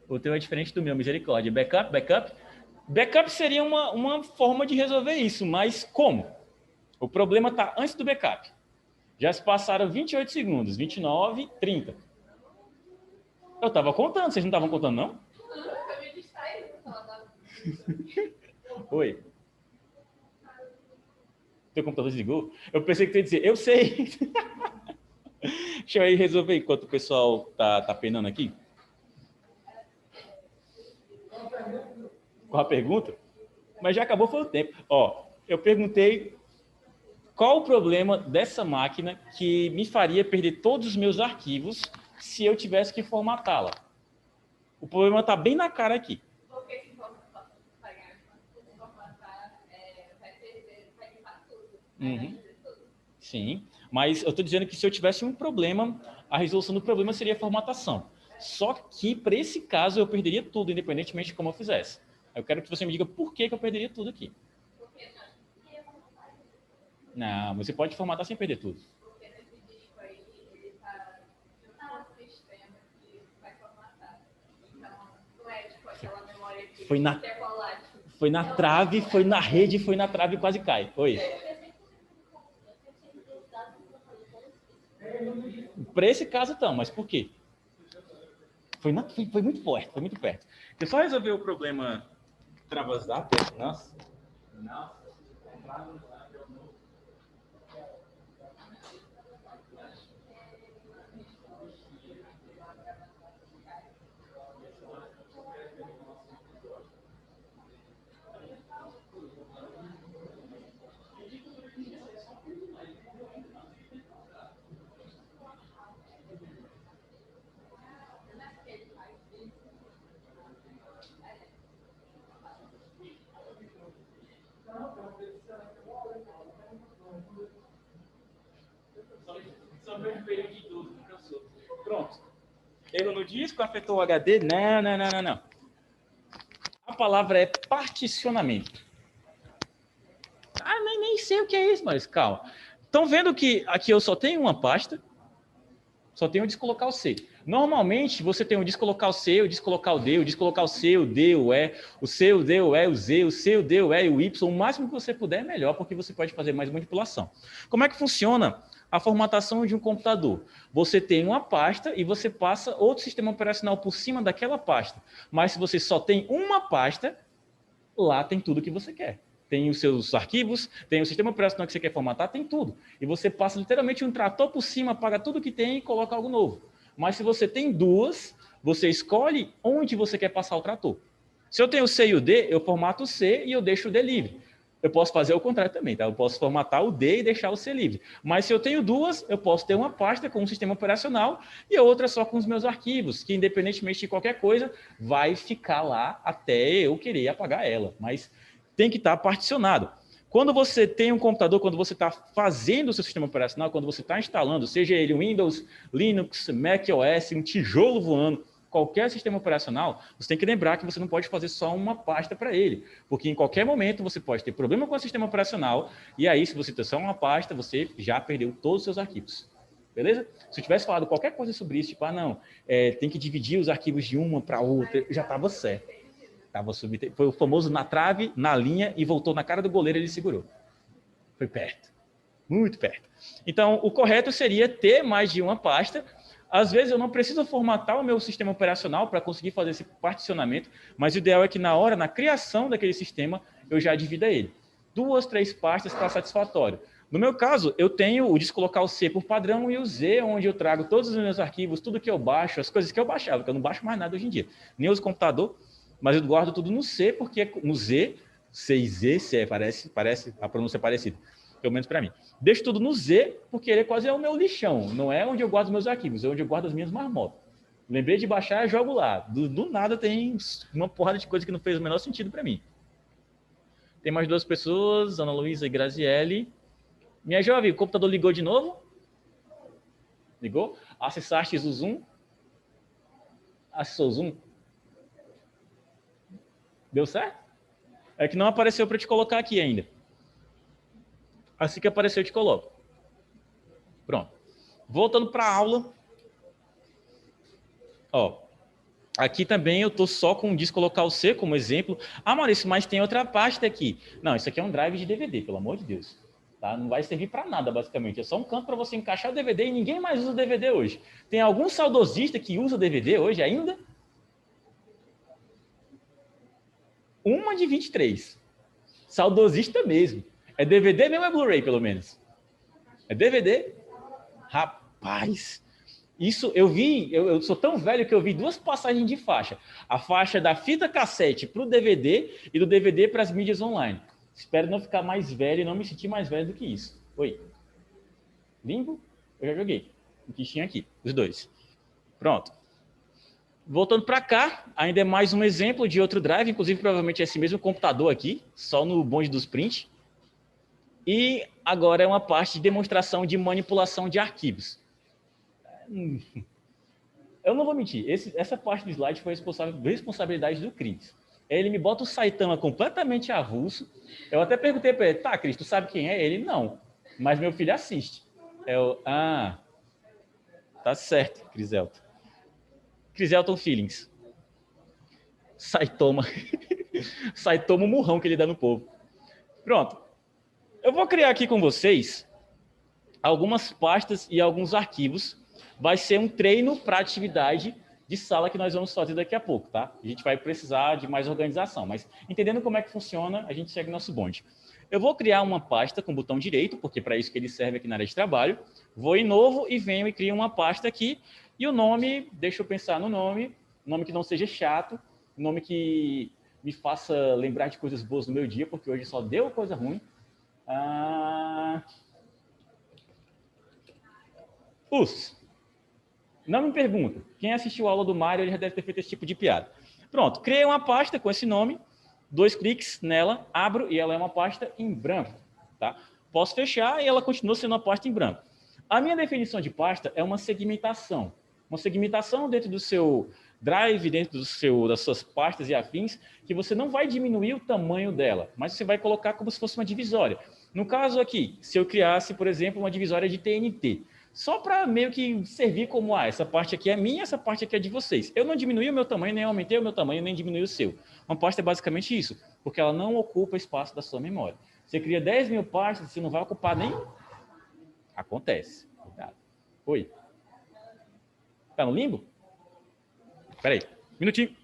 O teu é diferente do meu, misericórdia. Backup? Backup seria uma forma de resolver isso, mas como? O problema está antes do backup. Já se passaram 28 segundos, 29, 30. Eu estava contando, vocês não estavam contando, não? Oi. Teu computador desligou? Eu pensei que você ia dizer, eu sei. Deixa eu aí resolver enquanto o pessoal tá penando aqui. Com a pergunta? Mas já acabou foi o tempo. Ó, eu perguntei qual o problema dessa máquina que me faria perder todos os meus arquivos se eu tivesse que formatá-la. O problema está bem na cara aqui. Porque se formatar, vai limpar tudo. Sim, mas eu estou dizendo que se eu tivesse um problema, a resolução do problema seria a formatação. Só que, para esse caso, eu perderia tudo, independentemente de como eu fizesse. Eu quero que você me diga por que eu perderia tudo aqui. Não, você pode formatar sem perder tudo. Porque nesse disco aí, ele está no sistema que vai formatar. Então, não é tipo aquela memória que Foi na trave, foi na rede, foi na trave e quase cai. Oi. Para esse caso, então, mas por quê? Foi muito forte, foi muito perto. Eu só resolver o problema travasar, nossa. Nossa. Pronto. Erro no disco, afetou o HD? Não. A palavra é particionamento. Nem sei o que é isso, mas calma. Estão vendo que aqui eu só tenho uma pasta, só tenho o descolocar o C. Normalmente, você tem o descolocar o C, o descolocar o D, o descolocar o C, o D, o E, o C, o D, o E, o Z, o C, o D, o E e o Y. O máximo que você puder é melhor, porque você pode fazer mais manipulação. Como é que funciona a formatação de um computador? Você tem uma pasta e você passa outro sistema operacional por cima daquela pasta. Mas se você só tem uma pasta, lá tem tudo que você quer. Tem os seus arquivos, tem o sistema operacional que você quer formatar, tem tudo. E você passa literalmente um trator por cima, apaga tudo que tem e coloca algo novo. Mas se você tem duas, você escolhe onde você quer passar o trator. Se eu tenho o C e o D, eu formato o C e eu deixo o D livre. Eu posso fazer o contrário também, tá? Eu posso formatar o D e deixar o C livre. Mas se eu tenho duas, eu posso ter uma pasta com um sistema operacional e a outra só com os meus arquivos, que independentemente de qualquer coisa, vai ficar lá até eu querer apagar ela. Mas tem que estar particionado. Quando você tem um computador, quando você está fazendo o seu sistema operacional, quando você está instalando, seja ele Windows, Linux, Mac OS, um tijolo voando, qualquer sistema operacional, você tem que lembrar que você não pode fazer só uma pasta para ele, porque em qualquer momento você pode ter problema com o sistema operacional, e aí, se você ter só uma pasta, você já perdeu todos os seus arquivos. Beleza? Se eu tivesse falado qualquer coisa sobre isso, tipo, tem que dividir os arquivos de uma para outra, já estava certo. Foi o famoso na trave, na linha, e voltou na cara do goleiro, ele segurou. Foi perto. Muito perto. Então, o correto seria ter mais de uma pasta. Às vezes, eu não preciso formatar o meu sistema operacional para conseguir fazer esse particionamento, mas o ideal é que na criação daquele sistema, eu já divida ele. 2, 3 pastas está satisfatório. No meu caso, eu tenho o descolocar o C por padrão e o Z, onde eu trago todos os meus arquivos, tudo que eu baixo, as coisas que eu baixava, que eu não baixo mais nada hoje em dia. Nem uso computador, mas eu guardo tudo no C, porque no Z, C e Z, C parece a pronúncia é parecida, pelo menos para mim. Deixo tudo no Z, porque ele quase é o meu lixão, não é onde eu guardo meus arquivos, é onde eu guardo as minhas marmotas. Lembrei de baixar, jogo lá. Do nada tem uma porrada de coisa que não fez o menor sentido para mim. Tem mais 2 pessoas, Ana Luísa e Graziele. Minha jovem, o computador ligou de novo? Ligou? Acessaste o Zoom? Acessou o Zoom? Deu certo? É que não apareceu para te colocar aqui ainda. Assim que apareceu, eu te coloco. Pronto. Voltando para a aula. Ó, aqui também eu estou só com o disco local C como exemplo. Ah, Maurício, mas tem outra pasta aqui. Não, isso aqui é um drive de DVD, pelo amor de Deus. Tá? Não vai servir para nada, basicamente. É só um canto para você encaixar o DVD e ninguém mais usa o DVD hoje. Tem algum saudosista que usa o DVD hoje ainda? Uma de 23. Saudosista mesmo. É DVD mesmo ou é Blu-ray, pelo menos? É DVD? Rapaz, isso eu sou tão velho que eu vi 2 passagens de faixa. A faixa da fita cassete para o DVD e do DVD para as mídias online. Espero não ficar mais velho e não me sentir mais velho do que isso. Oi. Limbo? Eu já joguei. O que tinha aqui, os 2. Pronto. Voltando para cá, ainda é mais um exemplo de outro drive, inclusive provavelmente é esse mesmo computador aqui, só no bonde dos prints. E agora é uma parte de demonstração de manipulação de arquivos. Eu não vou mentir, essa parte do slide foi responsabilidade do Cris. Ele me bota o Saitama completamente avulso. Eu até perguntei para ele, tá, Cris, tu sabe quem é? Ele, não. Mas meu filho assiste. Tá certo, Criselton. Criselton Feelings. Saitama. Sai, toma um murrão que ele dá no povo. Pronto. Eu vou criar aqui com vocês algumas pastas e alguns arquivos. Vai ser um treino para atividade de sala que nós vamos fazer daqui a pouco, tá? A gente vai precisar de mais organização, mas entendendo como é que funciona, a gente segue nosso bonde. Eu vou criar uma pasta com o botão direito, porque para isso que ele serve aqui na área de trabalho. Vou em novo e venho e crio uma pasta aqui. E o nome, deixa eu pensar no nome que não seja chato, nome que me faça lembrar de coisas boas no meu dia, porque hoje só deu coisa ruim. Não me pergunta. Quem assistiu a aula do Mário, ele já deve ter feito esse tipo de piada. Pronto, criei uma pasta com esse nome, 2 cliques nela, abro e ela é uma pasta em branco. Tá? Posso fechar e ela continua sendo uma pasta em branco. A minha definição de pasta é uma segmentação. Uma segmentação dentro do seu Drive, dentro das suas pastas e afins, que você não vai diminuir o tamanho dela, mas você vai colocar como se fosse uma divisória. No caso aqui, se eu criasse, por exemplo, uma divisória de TNT, só para meio que servir como, essa parte aqui é minha, essa parte aqui é de vocês. Eu não diminui o meu tamanho, nem aumentei o meu tamanho, nem diminui o seu. Uma pasta é basicamente isso, porque ela não ocupa espaço da sua memória. Você cria 10 mil pastas, você não vai ocupar nem... Acontece. Cuidado. Oi. Tá no limbo? Espera aí. Minutinho.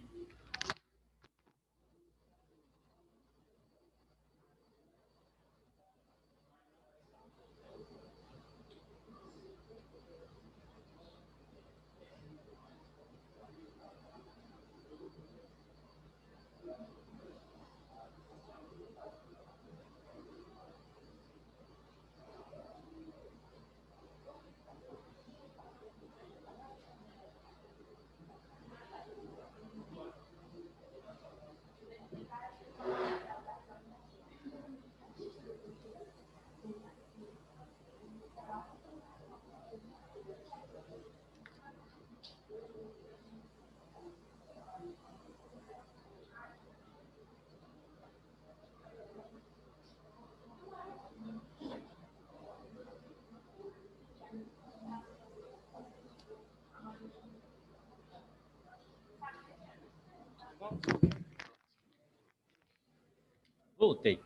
Voltei.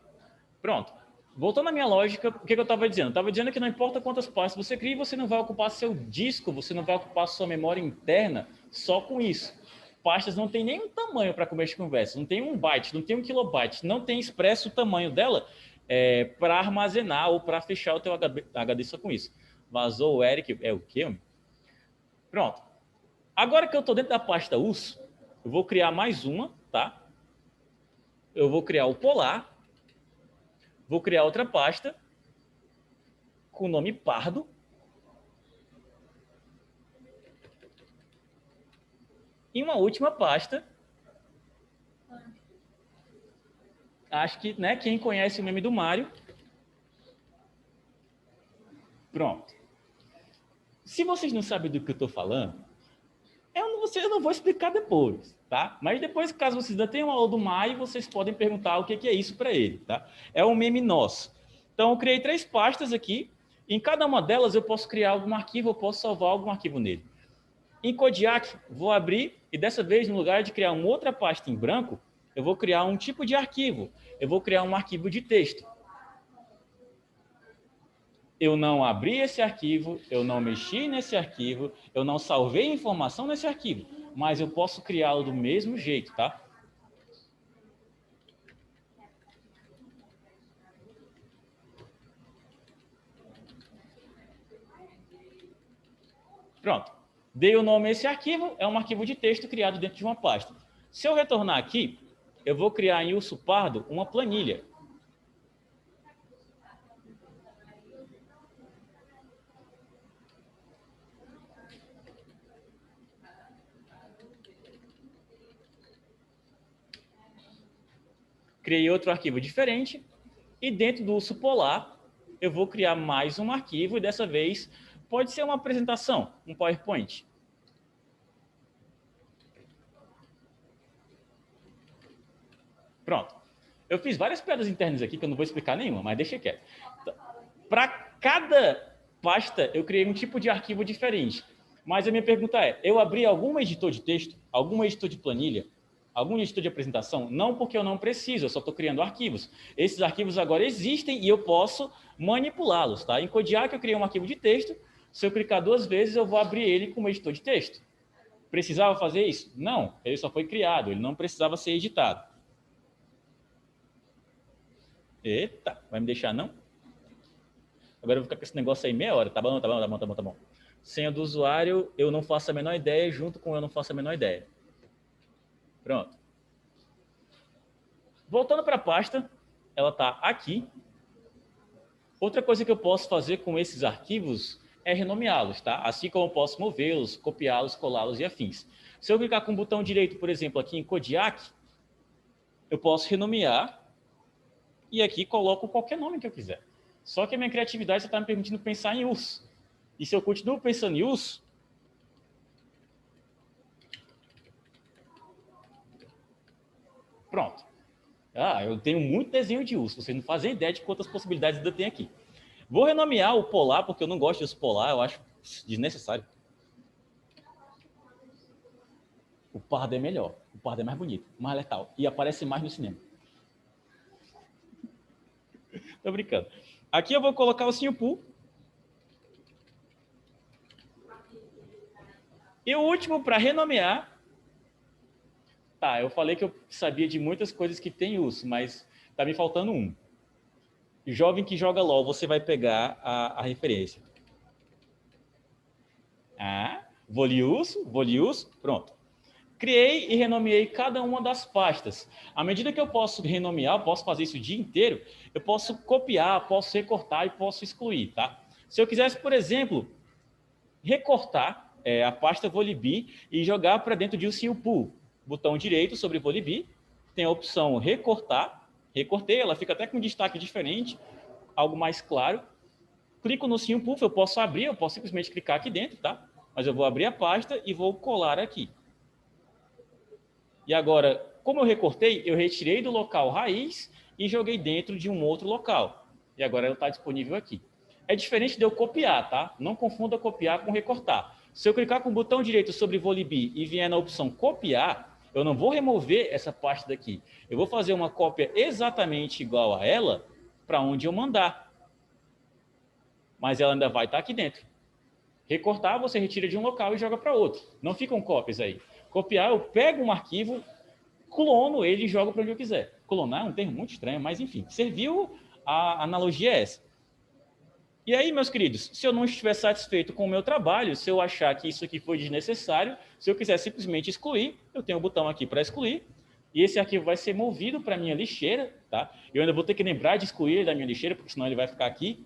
Pronto. Voltando à minha lógica, o que eu estava dizendo? Eu estava dizendo que não importa quantas pastas você cria, você não vai ocupar seu disco, você não vai ocupar sua memória interna só com isso. Pastas não tem nenhum tamanho para começo de conversa, não tem 1 byte, não tem 1 kilobyte, não tem expresso o tamanho dela para armazenar ou para fechar o teu HD só com isso. Vazou o Eric, é o quê? Pronto. Agora que eu estou dentro da pasta US, eu vou criar mais uma, tá? Eu vou criar o Polar, vou criar outra pasta com o nome Pardo. E uma última pasta. Acho que, né, quem conhece o meme do Mário. Pronto. Se vocês não sabem do que eu estou falando, eu não vou explicar depois, tá? Mas depois, caso vocês ainda tenham aula do Mário, vocês podem perguntar o que é isso para ele, tá? É um meme nosso. Então, eu criei 3 pastas aqui. Em cada uma delas, eu posso criar algum arquivo, eu posso salvar algum arquivo nele. Em Kodiak, vou abrir e dessa vez, no lugar de criar uma outra pasta em branco, eu vou criar um tipo de arquivo. Eu vou criar um arquivo de texto. Eu não abri esse arquivo, eu não mexi nesse arquivo, eu não salvei informação nesse arquivo, mas eu posso criá-lo do mesmo jeito, tá? Pronto. Dei o nome a esse arquivo, é um arquivo de texto criado dentro de uma pasta. Se eu retornar aqui, eu vou criar em Urso Pardo uma planilha. Criei outro arquivo diferente e dentro do Urso Polar eu vou criar mais um arquivo e dessa vez pode ser uma apresentação, um PowerPoint. Pronto. Eu fiz várias piadas internas aqui que eu não vou explicar nenhuma, mas deixa quieto. Para cada pasta eu criei um tipo de arquivo diferente. Mas a minha pergunta é, eu abri algum editor de texto, algum editor de planilha, Algum editor de apresentação? Não, porque eu não preciso, eu só estou criando arquivos. Esses arquivos agora existem e eu posso manipulá-los, tá? Em Kodiak eu criei um arquivo de texto, se eu clicar 2 vezes eu vou abrir ele como editor de texto. Precisava fazer isso? Não, ele só foi criado, ele não precisava ser editado. Eita, vai me deixar não? Agora eu vou ficar com esse negócio aí meia hora, tá bom, tá bom, tá bom, tá bom, tá bom. Senha do usuário, eu não faço a menor ideia, junto com eu não faço a menor ideia. Pronto. Voltando para a pasta, ela está aqui. Outra coisa que eu posso fazer com esses arquivos é renomeá-los, tá? Assim como eu posso movê-los, copiá-los, colá-los e afins. Se eu clicar com o botão direito, por exemplo, aqui em Kodiak, eu posso renomear e aqui coloco qualquer nome que eu quiser. Só que a minha criatividade está me permitindo pensar em urso. E se eu continuo pensando em urso, pronto. Ah, eu tenho muito desenho de urso. Vocês não fazem ideia de quantas possibilidades ainda tem aqui. Vou renomear o polar, porque eu não gosto de urso polar, eu acho desnecessário. O pardo é melhor. O pardo é mais bonito, mais letal. E aparece mais no cinema. Tô brincando. Aqui eu vou colocar o Sinhupu. E o último, para renomear. Tá, eu falei que eu sabia de muitas coisas que tem urso, mas tá me faltando um. Jovem que joga LOL, você vai pegar a referência. Ah, Volius, pronto. Criei e renomeei cada uma das pastas. À medida que eu posso renomear, eu posso fazer isso o dia inteiro, eu posso copiar, posso recortar e posso excluir, tá? Se eu quisesse, por exemplo, recortar a pasta Volibi e jogar para dentro de um Sinhupu, botão direito sobre Volibi, tem a opção recortar, recortei, ela fica até com um destaque diferente, algo mais claro. Clico no Sinhupu, eu posso abrir, eu posso simplesmente clicar aqui dentro, tá? Mas eu vou abrir a pasta e vou colar aqui. E agora, como eu recortei, eu retirei do local raiz e joguei dentro de um outro local. E agora ela está disponível aqui. É diferente de eu copiar, tá? Não confunda copiar com recortar. Se eu clicar com o botão direito sobre Volibi e vier na opção copiar, eu não vou remover essa parte daqui. Eu vou fazer uma cópia exatamente igual a ela para onde eu mandar. Mas ela ainda vai estar aqui dentro. Recortar, você retira de um local e joga para outro. Não ficam cópias aí. Copiar, eu pego um arquivo, clono ele e jogo para onde eu quiser. Clonar é um termo muito estranho, mas enfim, serviu, a analogia é essa. E aí, meus queridos, se eu não estiver satisfeito com o meu trabalho, se eu achar que isso aqui foi desnecessário, se eu quiser simplesmente excluir, eu tenho um botão aqui para excluir, e esse arquivo vai ser movido para a minha lixeira, tá? Eu ainda vou ter que lembrar de excluir ele da minha lixeira, porque senão ele vai ficar aqui.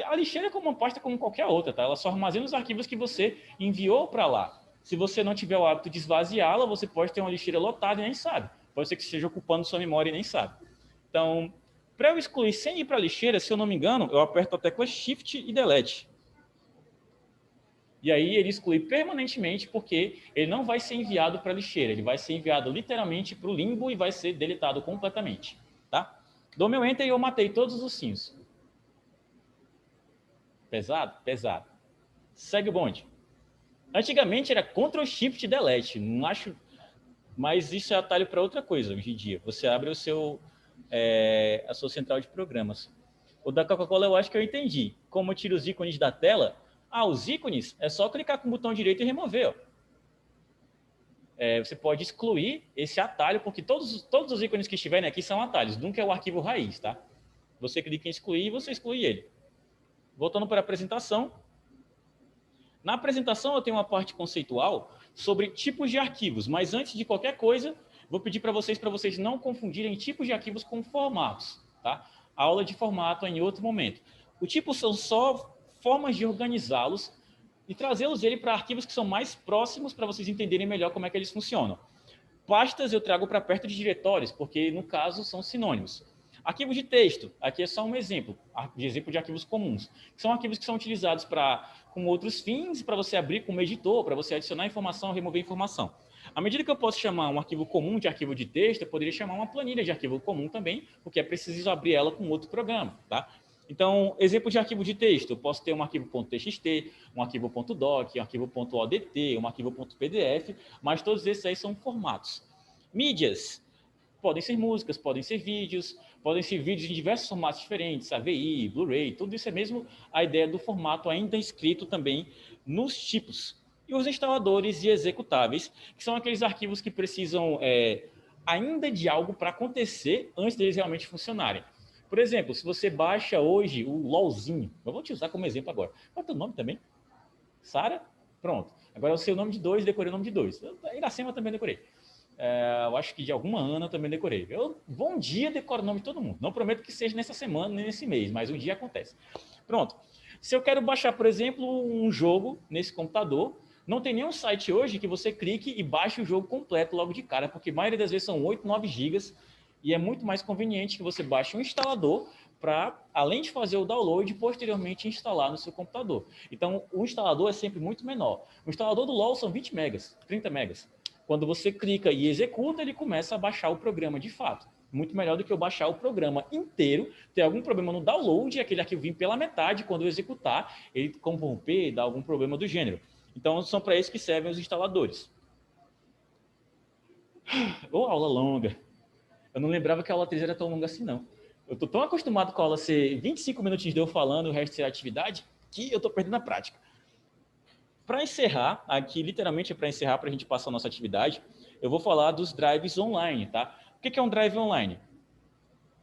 A lixeira é como uma pasta como qualquer outra, tá? Ela só armazena os arquivos que você enviou para lá. Se você não tiver o hábito de esvaziá-la, você pode ter uma lixeira lotada e nem sabe. Pode ser que esteja ocupando sua memória e nem sabe. Então, para eu excluir sem ir para a lixeira, se eu não me engano, eu aperto a tecla Shift e Delete. E aí ele exclui permanentemente, porque ele não vai ser enviado para a lixeira, ele vai ser enviado literalmente para o limbo e vai ser deletado completamente. Tá? Dou meu Enter e eu matei todos os ursinhos. Pesado? Pesado. Segue o bonde. Antigamente era Ctrl Shift Delete, não acho, mas isso é atalho para outra coisa hoje em dia. Você abre a sua central de programas. O da Coca-Cola eu acho que eu entendi. Como eu tiro os ícones da tela, os ícones é só clicar com o botão direito e remover. Ó. Você pode excluir esse atalho, porque todos os ícones que estiverem aqui são atalhos, nunca é o arquivo raiz, tá? Você clica em excluir e você exclui ele. Voltando para a apresentação. Na apresentação eu tenho uma parte conceitual sobre tipos de arquivos, mas antes de qualquer coisa, vou pedir para vocês não confundirem tipos de arquivos com formatos, tá? A aula de formato é em outro momento. O tipo são só formas de organizá-los e trazê-los para arquivos que são mais próximos para vocês entenderem melhor como é que eles funcionam. Pastas eu trago para perto de diretórios, porque no caso são sinônimos. Arquivos de texto, aqui é só um exemplo de arquivos comuns. São arquivos que são utilizados com outros fins, para você abrir como editor, para você adicionar informação, remover informação. À medida que eu posso chamar um arquivo comum de arquivo de texto, eu poderia chamar uma planilha de arquivo comum também, porque é preciso abrir ela com outro programa. Tá? Então, exemplo de arquivo de texto, eu posso ter um arquivo .txt, um arquivo .doc, um arquivo .odt, um arquivo .pdf, mas todos esses aí são formatos. Mídias. Podem ser músicas, podem ser vídeos em diversos formatos diferentes, AVI, Blu-ray, tudo isso é mesmo a ideia do formato ainda escrito também nos tipos. E os instaladores e executáveis, que são aqueles arquivos que precisam ainda de algo para acontecer antes deles realmente funcionarem. Por exemplo, se você baixa hoje o LOLzinho, eu vou te usar como exemplo agora. Qual é o teu nome também? Sara? Pronto. Agora eu sei o nome de dois, decorei o nome de dois. Iracema também decorei. Eu acho que de alguma Ana eu também decorei. Eu vou um dia decoro o nome de todo mundo. Não prometo que seja nessa semana nem nesse mês, mas um dia acontece. Pronto. Se eu quero baixar, por exemplo, um jogo nesse computador, não tem nenhum site hoje que você clique e baixe o jogo completo logo de cara, porque a maioria das vezes são 8, 9 gigas e é muito mais conveniente que você baixe um instalador para, além de fazer o download, posteriormente instalar no seu computador. Então, o instalador é sempre muito menor. O instalador do LoL são 20 megas, 30 megas. Quando você clica e executa, ele começa a baixar o programa de fato. Muito melhor do que eu baixar o programa inteiro, ter algum problema no download e aquele arquivo vir pela metade, quando eu executar, ele corromper, dar algum problema do gênero. Então, são para isso que servem os instaladores. Ou aula longa. Eu não lembrava que a aula 3 era tão longa assim, não. Eu estou tão acostumado com a aula ser 25 minutinhos de eu falando, o resto ser atividade, que eu estou perdendo a prática. Para encerrar, aqui literalmente é para encerrar, para a gente passar a nossa atividade, eu vou falar dos drives online, tá? O que é um drive online?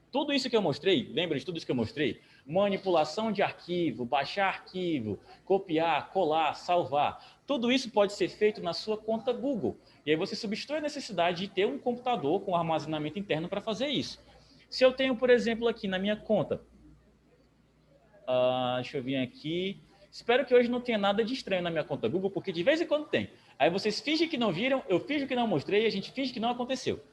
Tudo isso que eu mostrei, lembra de tudo isso que eu mostrei? Manipulação de arquivo, baixar arquivo, copiar, colar, salvar. Tudo isso pode ser feito na sua conta Google. E aí você substitui a necessidade de ter um computador com armazenamento interno para fazer isso. Se eu tenho, por exemplo, aqui na minha conta, deixa eu vir aqui. Espero que hoje não tenha nada de estranho na minha conta Google, porque de vez em quando tem. Aí vocês fingem que não viram, eu finjo que não mostrei, a gente finge que não aconteceu.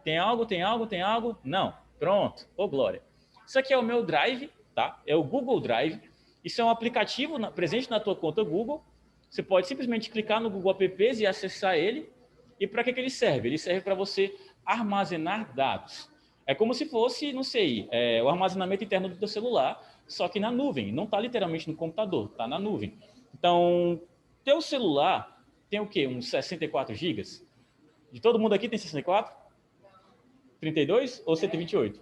Tem algo, tem algo, tem algo? Não. Pronto. Ô, glória. Isso aqui é o meu Drive, tá? É o Google Drive. Isso é um aplicativo presente na tua conta Google. Você pode simplesmente clicar no Google Apps e acessar ele. E para que ele serve? Ele serve para você armazenar dados. É como se fosse, não sei, o armazenamento interno do teu celular, só que na nuvem. Não está literalmente no computador, está na nuvem. Então, teu celular tem o quê? Uns 64 gigas? De todo mundo aqui tem 64? 32 ou 128?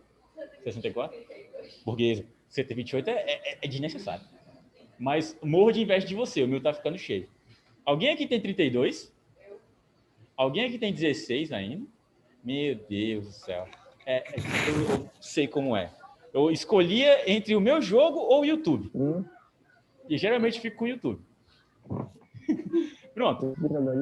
64? Burguesa. 128 é desnecessário. Mas morro de inveja de você, o meu tá ficando cheio. Alguém aqui tem 32? Alguém aqui tem 16 ainda? Meu Deus do céu. Eu sei como é. Eu escolhia entre o meu jogo ou o YouTube. E geralmente fico com o YouTube. Pronto.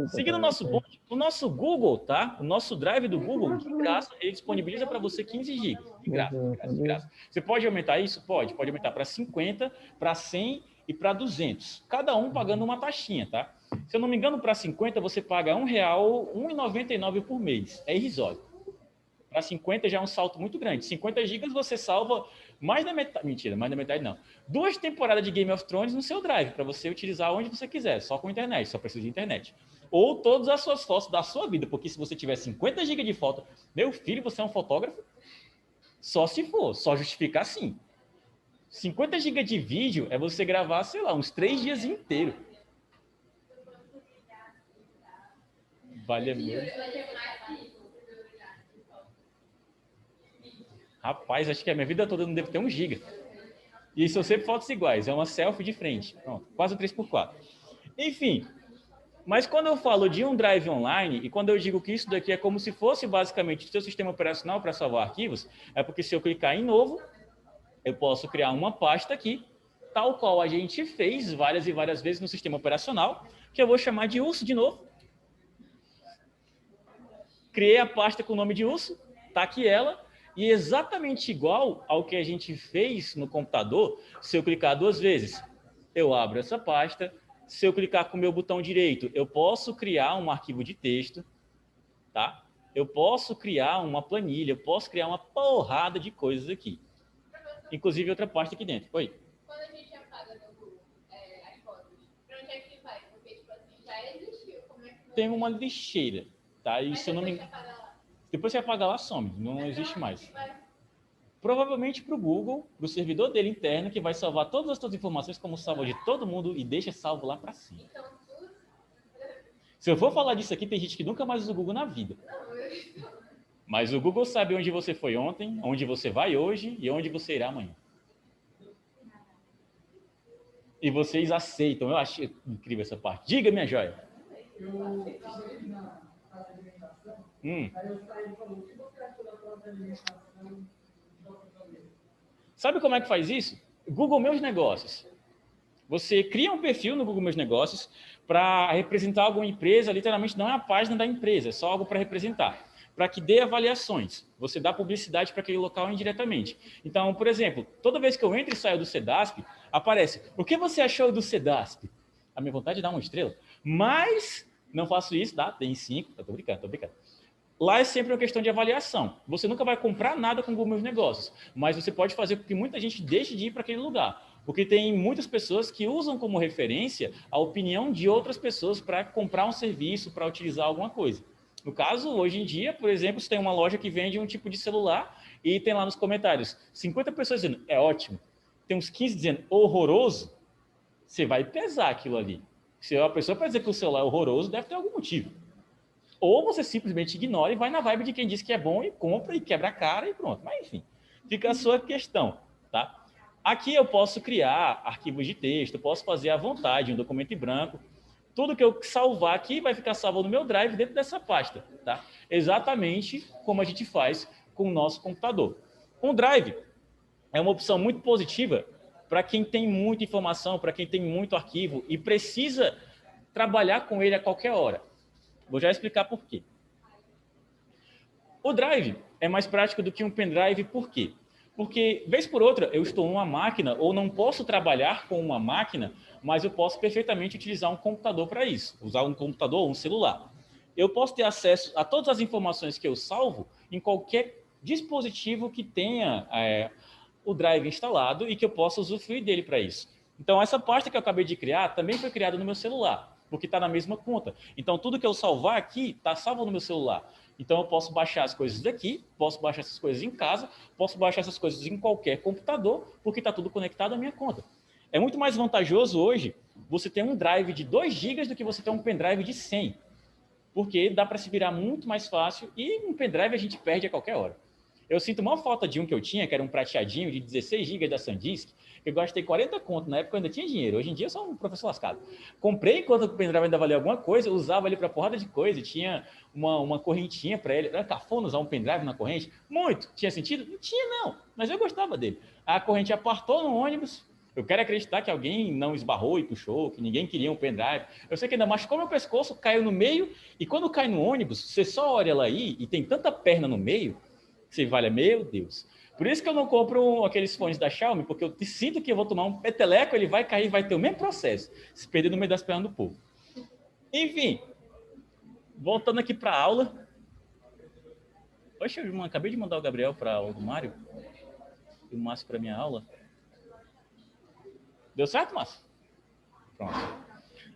Seguindo o nosso bonde, o nosso Google, tá? O nosso Drive do Google, de graça, ele disponibiliza para você 15 GB. De graça, de graça. Você pode aumentar isso? Pode. Pode aumentar para 50, para 100 e para 200. Cada um pagando uma taxinha, tá? Se eu não me engano, para 50 você paga R$ 1,99 por mês. É irrisório. Para 50 já é um salto muito grande. 50 gigas você salva mais da metade. Mentira, mais da metade não. 2 temporadas de Game of Thrones no seu Drive, para você utilizar onde você quiser, só com internet, só precisa de internet. Ou todas as suas fotos da sua vida, porque se você tiver 50 gigas de foto, meu filho, você é um fotógrafo? Só se for, só justificar sim. 50 gigas de vídeo é você gravar, sei lá, uns 3 dias inteiros. Vale a pena. Rapaz, acho que a minha vida toda não deve ter 1 giga. E são sempre fotos iguais, é uma selfie de frente. Pronto, quase 3x4. Enfim, mas quando eu falo de um drive online, e quando eu digo que isso daqui é como se fosse basicamente o seu sistema operacional para salvar arquivos, é porque se eu clicar em novo, eu posso criar uma pasta aqui, tal qual a gente fez várias e várias vezes no sistema operacional, que eu vou chamar de urso de novo. Criei a pasta com o nome de urso, tá aqui ela, e exatamente igual ao que a gente fez no computador, se eu clicar 2 vezes, eu abro essa pasta. Se eu clicar com o meu botão direito, eu posso criar um arquivo de texto, tá? Eu posso criar uma planilha, eu posso criar uma porrada de coisas aqui. Inclusive outra pasta aqui dentro. Oi. Quando a gente apaga no Google as fotos, para onde é que vai? Porque, tipo assim, já existiu. Como é que tem uma lixeira, tá? E se eu não me engano, depois você apaga lá, some, não existe mais. Provavelmente para o Google, para o servidor dele interno, que vai salvar todas as suas informações como salva de todo mundo e deixa salvo lá para cima. Se eu for falar disso aqui, tem gente que nunca mais usa o Google na vida. Mas o Google sabe onde você foi ontem, onde você vai hoje e onde você irá amanhã. E vocês aceitam. Eu acho incrível essa parte. Diga, minha joia. Eu cheguei na alimentação, aí eu saí e falou, o que você achou da própria alimentação? Sabe como é que faz isso? Google Meus Negócios. Você cria um perfil no Google Meus Negócios para representar alguma empresa, literalmente não é a página da empresa, é só algo para representar, para que dê avaliações. Você dá publicidade para aquele local indiretamente. Então, por exemplo, toda vez que eu entro e saio do Cedasp, aparece, o que você achou do Cedasp? A minha vontade é dar uma estrela, mas não faço isso, tá? Tem 5, tô brincando. Lá é sempre uma questão de avaliação. Você nunca vai comprar nada com o Google Meus Negócios, mas você pode fazer com que muita gente deixe de ir para aquele lugar. Porque tem muitas pessoas que usam como referência a opinião de outras pessoas para comprar um serviço, para utilizar alguma coisa. No caso, hoje em dia, por exemplo, você tem uma loja que vende um tipo de celular e tem lá nos comentários 50 pessoas dizendo, é ótimo. Tem uns 15 dizendo, horroroso. Você vai pesar aquilo ali. Se a pessoa para dizer que o celular é horroroso, deve ter algum motivo. Ou você simplesmente ignora e vai na vibe de quem diz que é bom e compra e quebra a cara e pronto. Mas, enfim, fica a sua questão, tá? Aqui eu posso criar arquivos de texto, eu posso fazer à vontade um documento em branco. Tudo que eu salvar aqui vai ficar salvo no meu Drive dentro dessa pasta, tá? Exatamente como a gente faz com o nosso computador. Um Drive é uma opção muito positiva para quem tem muita informação, para quem tem muito arquivo e precisa trabalhar com ele a qualquer hora. Vou já explicar por quê. O Drive é mais prático do que um pendrive, por quê? Porque, vez por outra, eu estou numa máquina ou não posso trabalhar com uma máquina, mas eu posso perfeitamente utilizar um computador para isso, usar um computador ou um celular. Eu posso ter acesso a todas as informações que eu salvo em qualquer dispositivo que tenha o Drive instalado e que eu possa usufruir dele para isso. Então, essa pasta que eu acabei de criar também foi criada no meu celular, porque está na mesma conta. Então, tudo que eu salvar aqui está salvo no meu celular. Então, eu posso baixar as coisas daqui, posso baixar essas coisas em casa, posso baixar essas coisas em qualquer computador, porque está tudo conectado à minha conta. É muito mais vantajoso hoje você ter um drive de 2 GB do que você ter um pendrive de 100, porque dá para se virar muito mais fácil e um pendrive a gente perde a qualquer hora. Eu sinto uma falta de um que eu tinha, que era um prateadinho de 16 GB da SanDisk, que eu gastei 40 conto, na época eu ainda tinha dinheiro, hoje em dia eu sou um professor lascado. Comprei enquanto o pendrive ainda valia alguma coisa, usava ele para porrada de coisa, tinha uma correntinha para ele, era cafona usar um pendrive na corrente? Muito! Tinha sentido? Não tinha não, mas eu gostava dele. A corrente apartou no ônibus, eu quero acreditar que alguém não esbarrou e puxou, que ninguém queria um pendrive. Eu sei que ainda machucou meu pescoço, caiu no meio, e quando cai no ônibus, você só olha ela aí e tem tanta perna no meio, você vale, meu Deus. Por isso que eu não compro aqueles fones da Xiaomi, porque eu sinto que eu vou tomar um peteleco, ele vai cair, vai ter o mesmo processo, se perder no meio das pernas do povo. Enfim, voltando aqui para a aula. Poxa, irmão, acabei de mandar o Gabriel para a aula do Mário, e o Márcio para minha aula. Deu certo, Márcio? Pronto.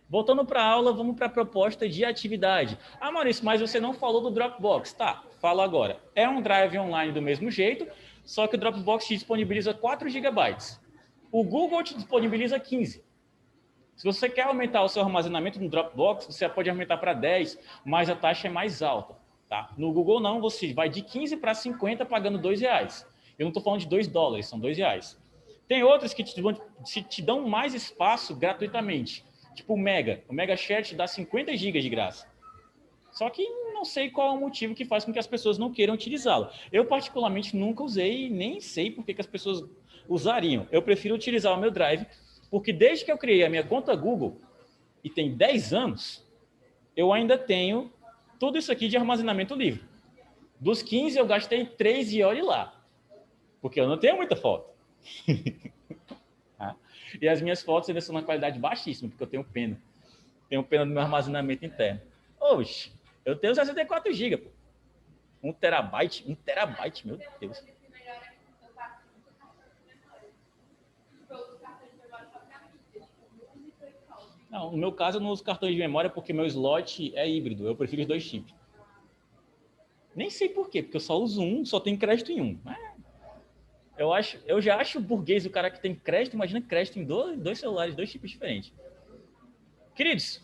Voltando para a aula, vamos para a proposta de atividade. Ah, Maurício, mas você não falou do Dropbox. Tá, falo agora. É um drive online do mesmo jeito, só que o Dropbox te disponibiliza 4 GB. O Google te disponibiliza 15. Se você quer aumentar o seu armazenamento no Dropbox, você pode aumentar para 10, mas a taxa é mais alta. Tá? No Google não, você vai de 15 para 50 pagando R$2. Eu não estou falando de $2, são R$2. Tem outros que te dão mais espaço gratuitamente. Tipo o Mega. O Mega Share te dá 50 GB de graça. Só que não sei qual é o motivo que faz com que as pessoas não queiram utilizá-lo. Eu, particularmente, nunca usei e nem sei por que as pessoas usariam. Eu prefiro utilizar o meu Drive, porque desde que eu criei a minha conta Google, e tem 10 anos, eu ainda tenho tudo isso aqui de armazenamento livre. Dos 15, eu gastei 3 e olhe lá. Porque eu não tenho muita foto. E as minhas fotos ainda são na qualidade baixíssima, porque eu tenho pena. Tenho pena do meu armazenamento interno. Oxe, eu tenho 64 GB, pô. 1 terabyte, meu Deus. Não, no meu caso, eu não uso cartões de memória porque meu slot é híbrido. Eu prefiro os 2 chips. Nem sei por quê, porque eu só uso um, só tenho crédito em um. Eu já acho burguês o cara que tem crédito, imagina crédito em dois celulares, 2 chips diferentes. Queridos,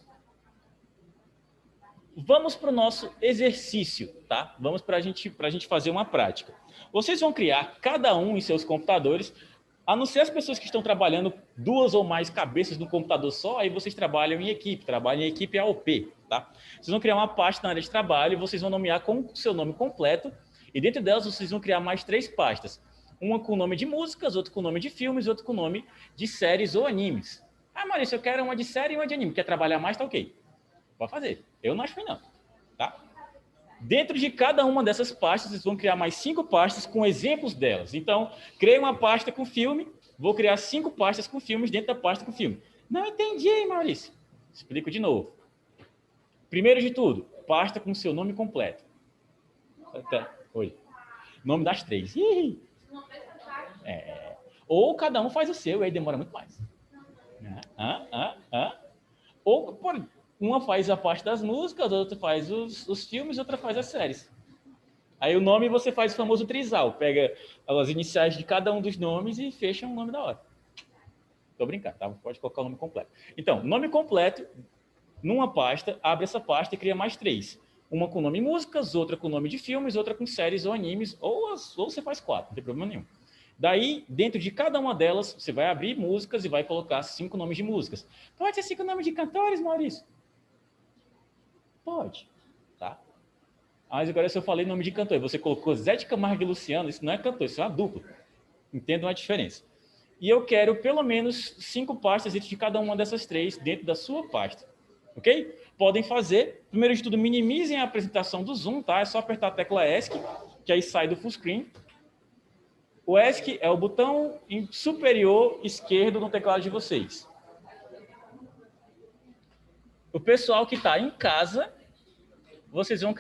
Vamos para o nosso exercício, tá? Vamos para a gente fazer uma prática. Vocês vão criar, cada um em seus computadores, a não ser as pessoas que estão trabalhando duas ou mais cabeças no computador só, aí vocês trabalham em equipe AOP, tá? Vocês vão criar uma pasta na área de trabalho, vocês vão nomear com o seu nome completo, e dentro delas vocês vão criar mais 3 pastas. Uma com o nome de músicas, outra com o nome de filmes, outra com o nome de séries ou animes. Ah, Maurício, eu quero uma de série e uma de anime. Quer trabalhar mais? Tá ok. Pode fazer. Eu não acho ruim, não. Tá? Dentro de cada uma dessas pastas, vocês vão criar mais 5 pastas com exemplos delas. Então, criei uma pasta com filme, vou criar 5 pastas com filmes dentro da pasta com filme. Não entendi, Maurício. Explico de novo. Primeiro de tudo, pasta com seu nome completo. Oi. Nome das 3. Ou cada um faz o seu, aí demora muito mais. Ou uma faz a parte das músicas, outra faz os filmes, outra faz as séries. Aí o nome você faz o famoso trisal. Pega as iniciais de cada um dos nomes e fecha um nome da hora. Tô brincando, tá? Pode colocar o nome completo. Então, nome completo, numa pasta, abre essa pasta e cria mais 3. Uma com nome músicas, outra com nome de filmes, outra com séries ou animes, ou você faz 4, não tem problema nenhum. Daí, dentro de cada uma delas, você vai abrir músicas e vai colocar 5 nomes de músicas. Pode ser 5 nomes de cantores, Maurício? Pode, tá? Mas agora se eu falei nome de cantor, você colocou Zé de Camargo e Luciano, isso não é cantor, isso é uma dupla. Entendam a diferença. E eu quero pelo menos 5 pastas dentro de cada uma dessas 3 dentro da sua pasta. Ok? Podem fazer. Primeiro de tudo, minimizem a apresentação do Zoom, tá? É só apertar a tecla ESC, que aí sai do full screen. O ESC é o botão superior esquerdo no teclado de vocês. O pessoal que está em casa, vocês vão